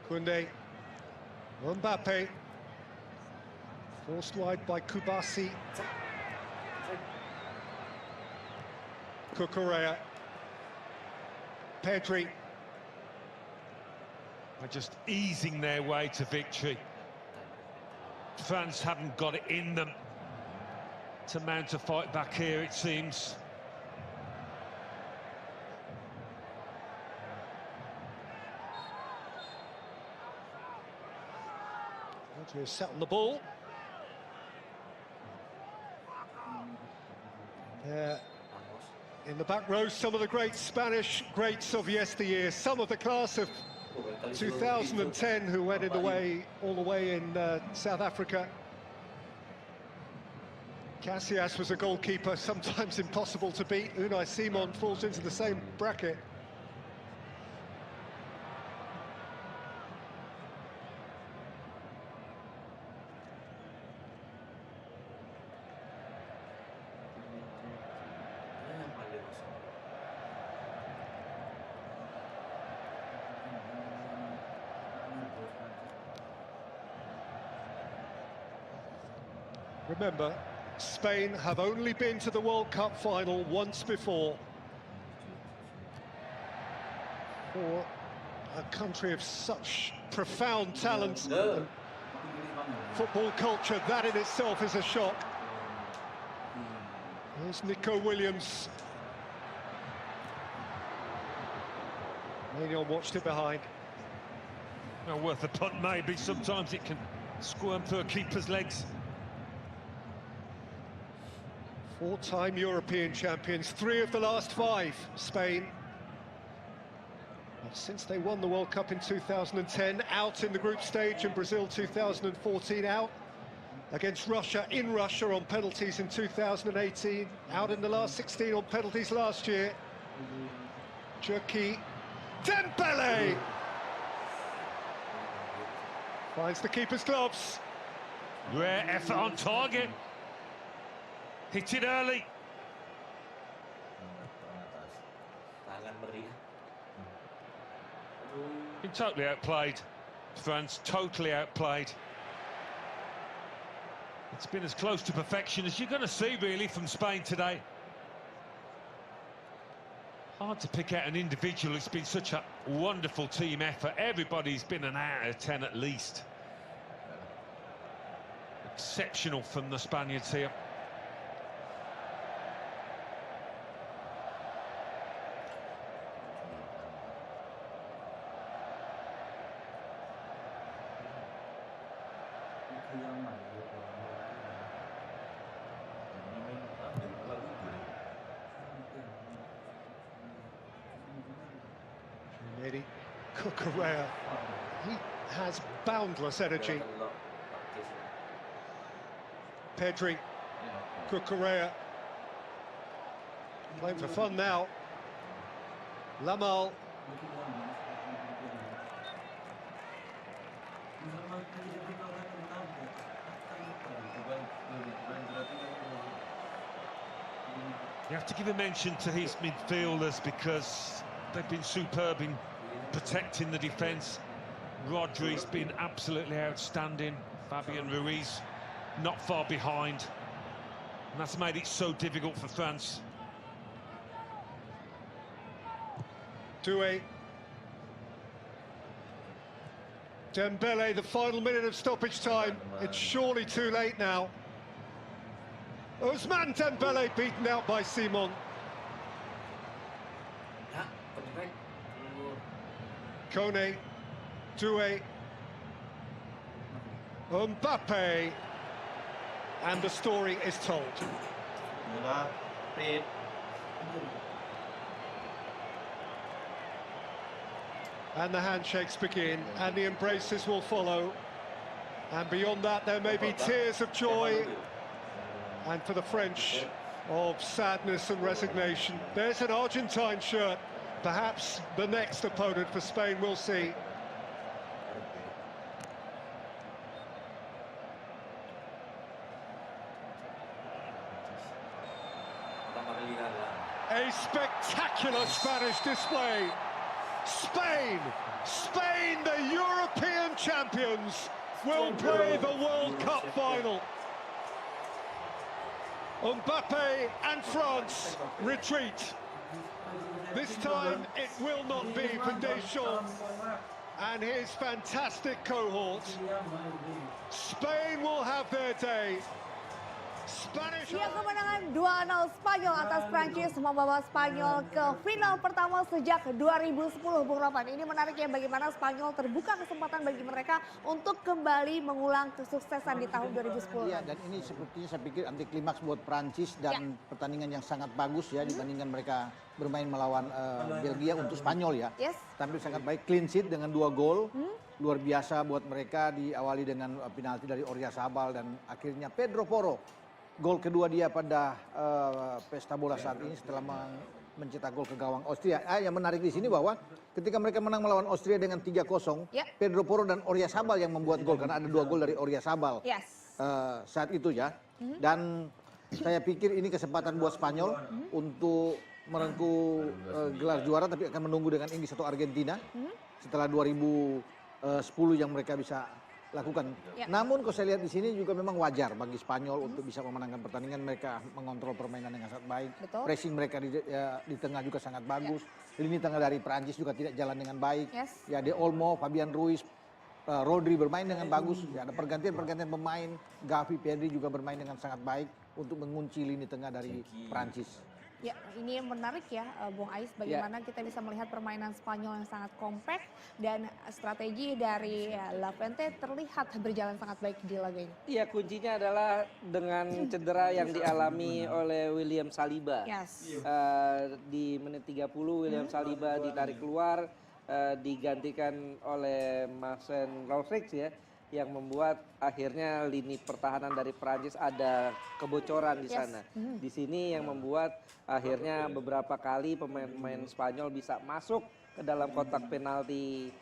Kunde. Mbappe. Forced wide by Kubasi. Cucurella. Pedri. Are just easing their way to victory. France haven't got it in them to mount a fight back here, it seems. Pedri is set on the ball. In the back row, some of the great Spanish greats of yesteryear, some of the class of 2010 who went all the way in South Africa. Casillas was a goalkeeper, sometimes impossible to beat. Unai Simon falls into the same bracket. Remember, Spain have only been to the World Cup final once before. For a country of such profound talent and football culture, that in itself is a shock. Here's Nico Williams. Maignan watched it behind. Well, worth a punt maybe. Sometimes it can squirm through a keeper's legs. Four-time European champions, 3 of the last 5, Spain. Since they won the World Cup in 2010, out in the group stage, and Brazil 2014 out against Russia, in Russia on penalties in 2018, out in the last 16 on penalties last year. Jerky, Dembele! Finds the keeper's gloves. Rare effort on target. Hit it early. Been totally outplayed. France totally outplayed. It's been as close to perfection as you're going to see, really, from Spain today. Hard to pick out an individual. It's been such a wonderful team effort. Everybody's been an out of 10 at least. Exceptional from the Spaniards here. Cucurella, he has boundless energy. Pedri, Cucurella, playing for fun now. Lamal. You have to give a mention to his midfielders because they've been superb in protecting the defence. Rodri's been absolutely outstanding. Fabian Ruiz not far behind. And that's made it so difficult for France. 2-8. Dembele, the final minute of stoppage time. It's surely too late now. Ousmane Dembele beaten out by Simon. Kone, 2-8. Mbappe. And the story is told. And the handshakes begin, and the embraces will follow. And beyond that, there may be tears of joy. And for the French, of sadness and resignation. There's an Argentine shirt. Perhaps the next opponent for Spain, we'll see. A spectacular Spanish display. Spain, the European champions, will play the World Cup final. Mbappe and France retreat. This time it will not be for Deschamps and his fantastic cohort. Spain will have their day. Ya, kemenangan 2-0 Spanyol atas Prancis membawa Spanyol ke final pertama sejak 2010, Bung Ropan. Ini menarik ya, bagaimana Spanyol terbuka kesempatan bagi mereka untuk kembali mengulang kesuksesan di tahun 2010. Iya, dan ini sepertinya saya pikir anti klimaks buat Prancis dan pertandingan yang sangat bagus ya dibandingkan mereka bermain melawan Belgia untuk Spanyol ya. Tampil sangat baik, clean sheet dengan 2 gol. Luar biasa buat mereka, diawali dengan penalti dari Oyarzabal dan akhirnya Pedro Porro. Gol kedua dia pada pesta bola saat ini setelah mencetak gol ke gawang Austria. Yang menarik di sini bahwa ketika mereka menang melawan Austria dengan 3-0, Pedro Porro dan Oyarzabal yang membuat gol karena ada 2 gol dari Oyarzabal saat itu ya. Dan saya pikir ini kesempatan buat Spanyol untuk merengkuh gelar juara, tapi akan menunggu dengan ini satu Argentina setelah 2010 yang mereka bisa lakukan. Namun kalau saya lihat di sini juga memang wajar bagi Spanyol untuk bisa memenangkan pertandingan. Mereka mengontrol permainan dengan sangat baik. Pressing mereka di tengah juga sangat bagus. Lini tengah dari Prancis juga tidak jalan dengan baik. Ya, De Olmo, Fabian Ruiz, Rodri bermain dengan bagus. Ya, ada pergantian pemain. Gavi, Pedri juga bermain dengan sangat baik untuk mengunci lini tengah dari Prancis. Ya, ini yang menarik ya, Bung Ais, bagaimana kita bisa melihat permainan Spanyol yang sangat kompak dan strategi dari Lafente terlihat berjalan sangat baik di laga ini. Iya, kuncinya adalah dengan cedera yang dialami oleh William Saliba. Di menit 30 William Saliba ditarik keluar, digantikan oleh Marcin Rodriguez ya, yang membuat akhirnya lini pertahanan dari Prancis ada kebocoran di sana. Di sini yang membuat akhirnya beberapa kali pemain-pemain Spanyol bisa masuk ke dalam kotak penalti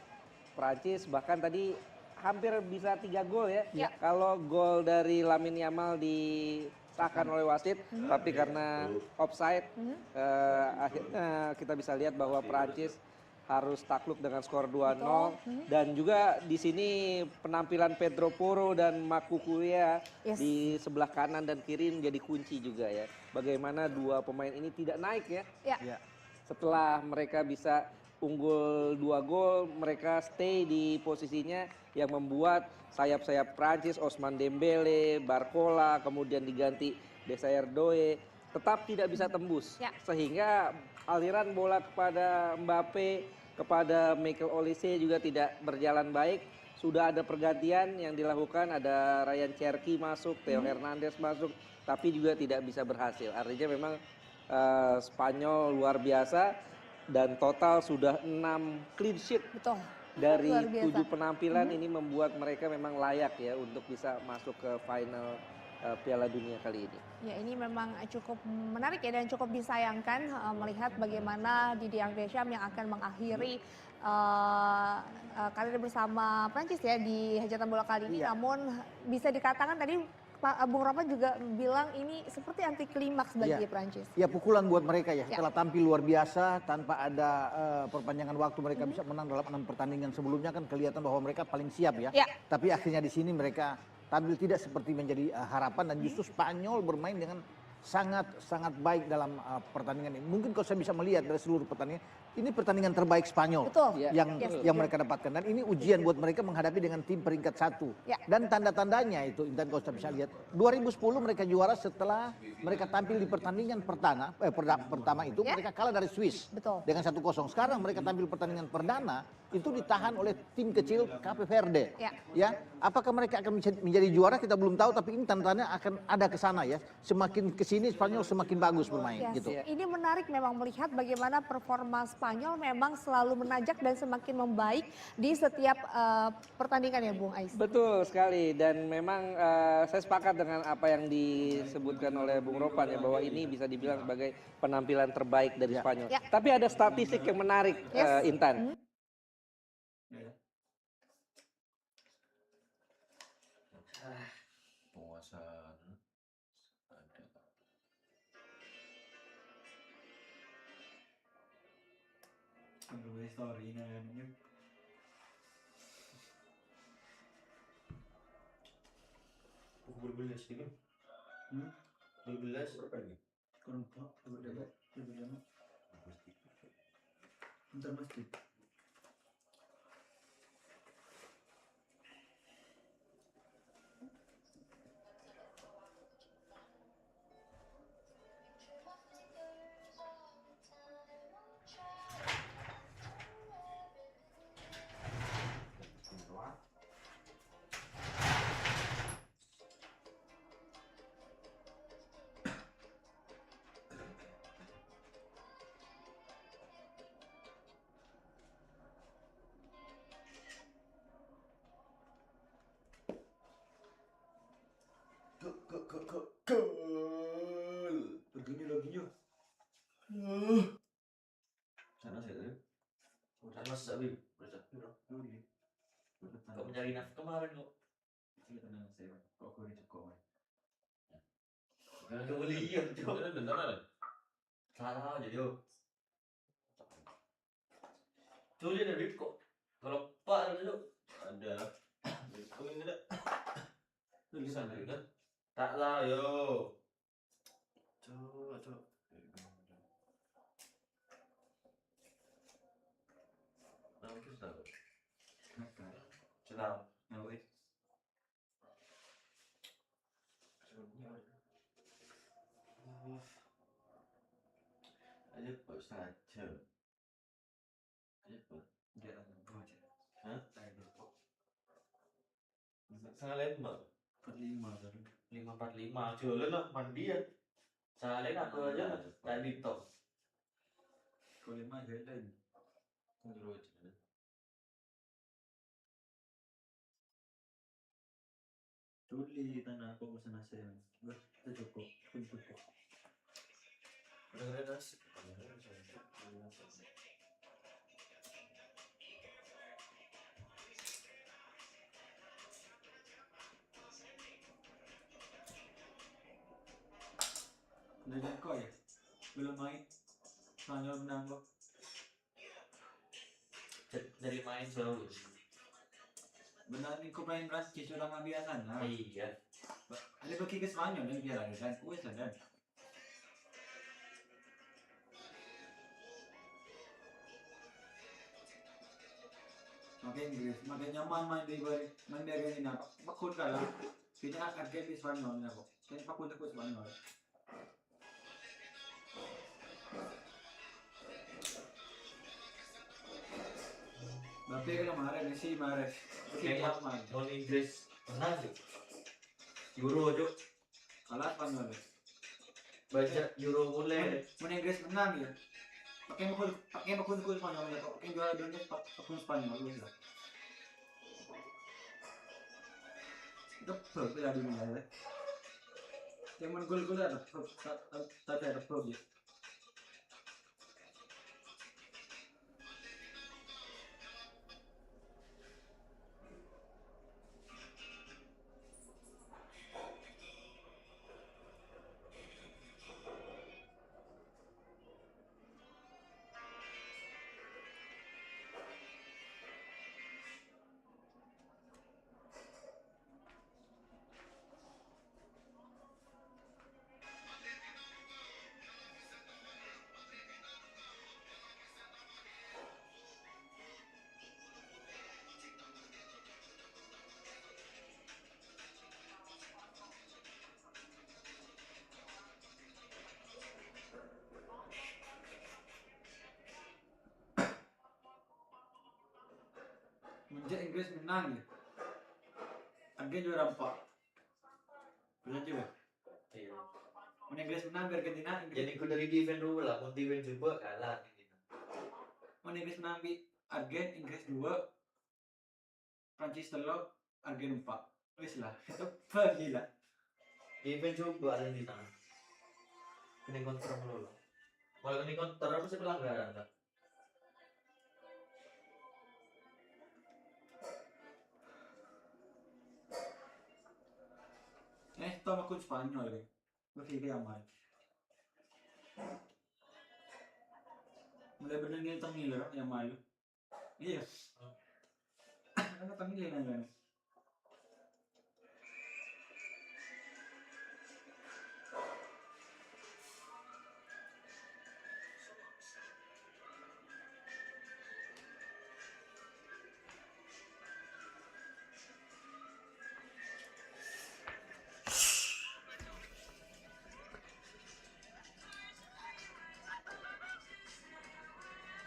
Prancis. Bahkan tadi hampir bisa 3 gol ya. Kalau gol dari Lamine Yamal disahkan oleh wasit, tapi karena offside, akhirnya kita bisa lihat bahwa Prancis harus takluk dengan skor 2-0. Dan juga di sini penampilan Pedro Porro dan Makukuya di sebelah kanan dan kiri menjadi kunci juga ya. Bagaimana dua pemain ini tidak naik ya. Setelah mereka bisa unggul 2 gol, mereka stay di posisinya yang membuat sayap-sayap Prancis, Ousmane Dembele, Barcola, kemudian diganti Desailly tetap tidak bisa tembus. Sehingga aliran bola kepada Mbappe, kepada Michael Olise juga tidak berjalan baik. Sudah ada pergantian yang dilakukan, ada Ryan Cherki masuk, Theo Hernandez masuk, tapi juga tidak bisa berhasil. Artinya memang Spanyol luar biasa dan total sudah 6 clean sheet. Dari 7 penampilan ini membuat mereka memang layak ya untuk bisa masuk ke final Piala Dunia kali ini. Ya, ini memang cukup menarik ya dan cukup disayangkan melihat bagaimana Didier Deschamps yang akan mengakhiri karir bersama Prancis ya di hajatan bola kali ini. Namun bisa dikatakan tadi Bung Rama juga bilang ini seperti anti klimaks bagi Iya. Prancis. Ya pukulan buat mereka ya. Setelah tampil luar biasa tanpa ada perpanjangan waktu mereka bisa menang dalam 6 pertandingan sebelumnya kan kelihatan bahwa mereka paling siap ya. Ya. Tapi akhirnya di sini mereka tampil tidak seperti menjadi harapan dan justru Spanyol bermain dengan sangat baik dalam pertandingan ini. Mungkin kalau saya bisa melihat dari seluruh pertandingan, ini pertandingan terbaik Spanyol Betul. yang mereka dapatkan. Dan ini ujian buat mereka menghadapi dengan tim peringkat 1. Ya. Dan tanda-tandanya itu, Intan kalau saya bisa lihat, 2010 mereka juara setelah mereka tampil di pertandingan pertama itu, mereka kalah dari Swiss dengan 1-0. Sekarang mereka tampil pertandingan perdana, itu ditahan oleh tim kecil Cape Verde. Ya, apakah mereka akan menjadi juara kita belum tahu, tapi ini tanda-tandanya akan ada ke sana ya. Semakin kesini Spanyol semakin bagus bermain gitu. Ini menarik memang melihat bagaimana performa Spanyol memang selalu menanjak dan semakin membaik di setiap pertandingan ya Bung Ais. Betul sekali, dan memang saya sepakat dengan apa yang disebutkan oleh Bung Ropan ya, bahwa ini bisa dibilang sebagai penampilan terbaik dari Spanyol. Tapi ada statistik yang menarik, Intan. Penguasaan ada. Story ini. Berbelas gitu. Berbelas berapa nih? Kurang pak, berbelas. Bentar pasti. Gol. Begini loginya. Sana saya. Sana sabi. Kau mencari nafkah kemarin kok. Tenang saya. Kok kau cukup. Kau beli ya, coba benar. Salah aja yo. Tuh dia dari kok. Kalau Pak ada ada. Itu ini ada. Tulisan ada. Tak lah yo. Coba. Nama kita apa? Senang. Nawi. Aja kok saja. Aja kok. Jangan aja. Hah? Sangat lembab. 545 jualan lah mandi ya. Saya lain apa aja tadi top. Kalau 5 jalan. Terus. Tuli tanah aku pesan nasi. Kita cukup. Udah nasi. Udah kok ya? Belum main. Spanyol menang kok. Dari main jauh. Benar nih kau main Prancis sudah nggak biasa lah. Iya. Ada pergi ke Spanyol dan biar ada kan. Wes ada. Makin Inggris, makin nyaman main di Argentina. Pakun kalah. Kita akan di Spanyol na kok. Kaya pakun ako Spanyol. Bape ka kemarin, si Mares. Kayak non Inggris menang sih. Euro aja. Kalah Spanyol. Baca Euro mulai. Mana Inggris menang ya. Pakai makul Spanyol ya. Pakai juara dunia pakun Spanyol gitu. Itu berbeda dunia ya. Yang main gol ada, tapi ada pro ya. Inggris menang ya. Argentina juara 4. Benar juga. Iya. Mun Inggris menang Argentina, Jadi aku dari defense dulu lah, mau defense coba kalah gitu. mun Inggris menang bi Inggris 2, Prancis 3, Argentina 4. Wis lah, itu gila. Defense coba ada di tangan. Kena counter mulu lah. Malah kena counter apa sih pelanggaran tak? Toma con Spanyol deh. Berpikir yang baik. Mulai bener ngitang ngiler yang malu. Iya. Karena kami ngiler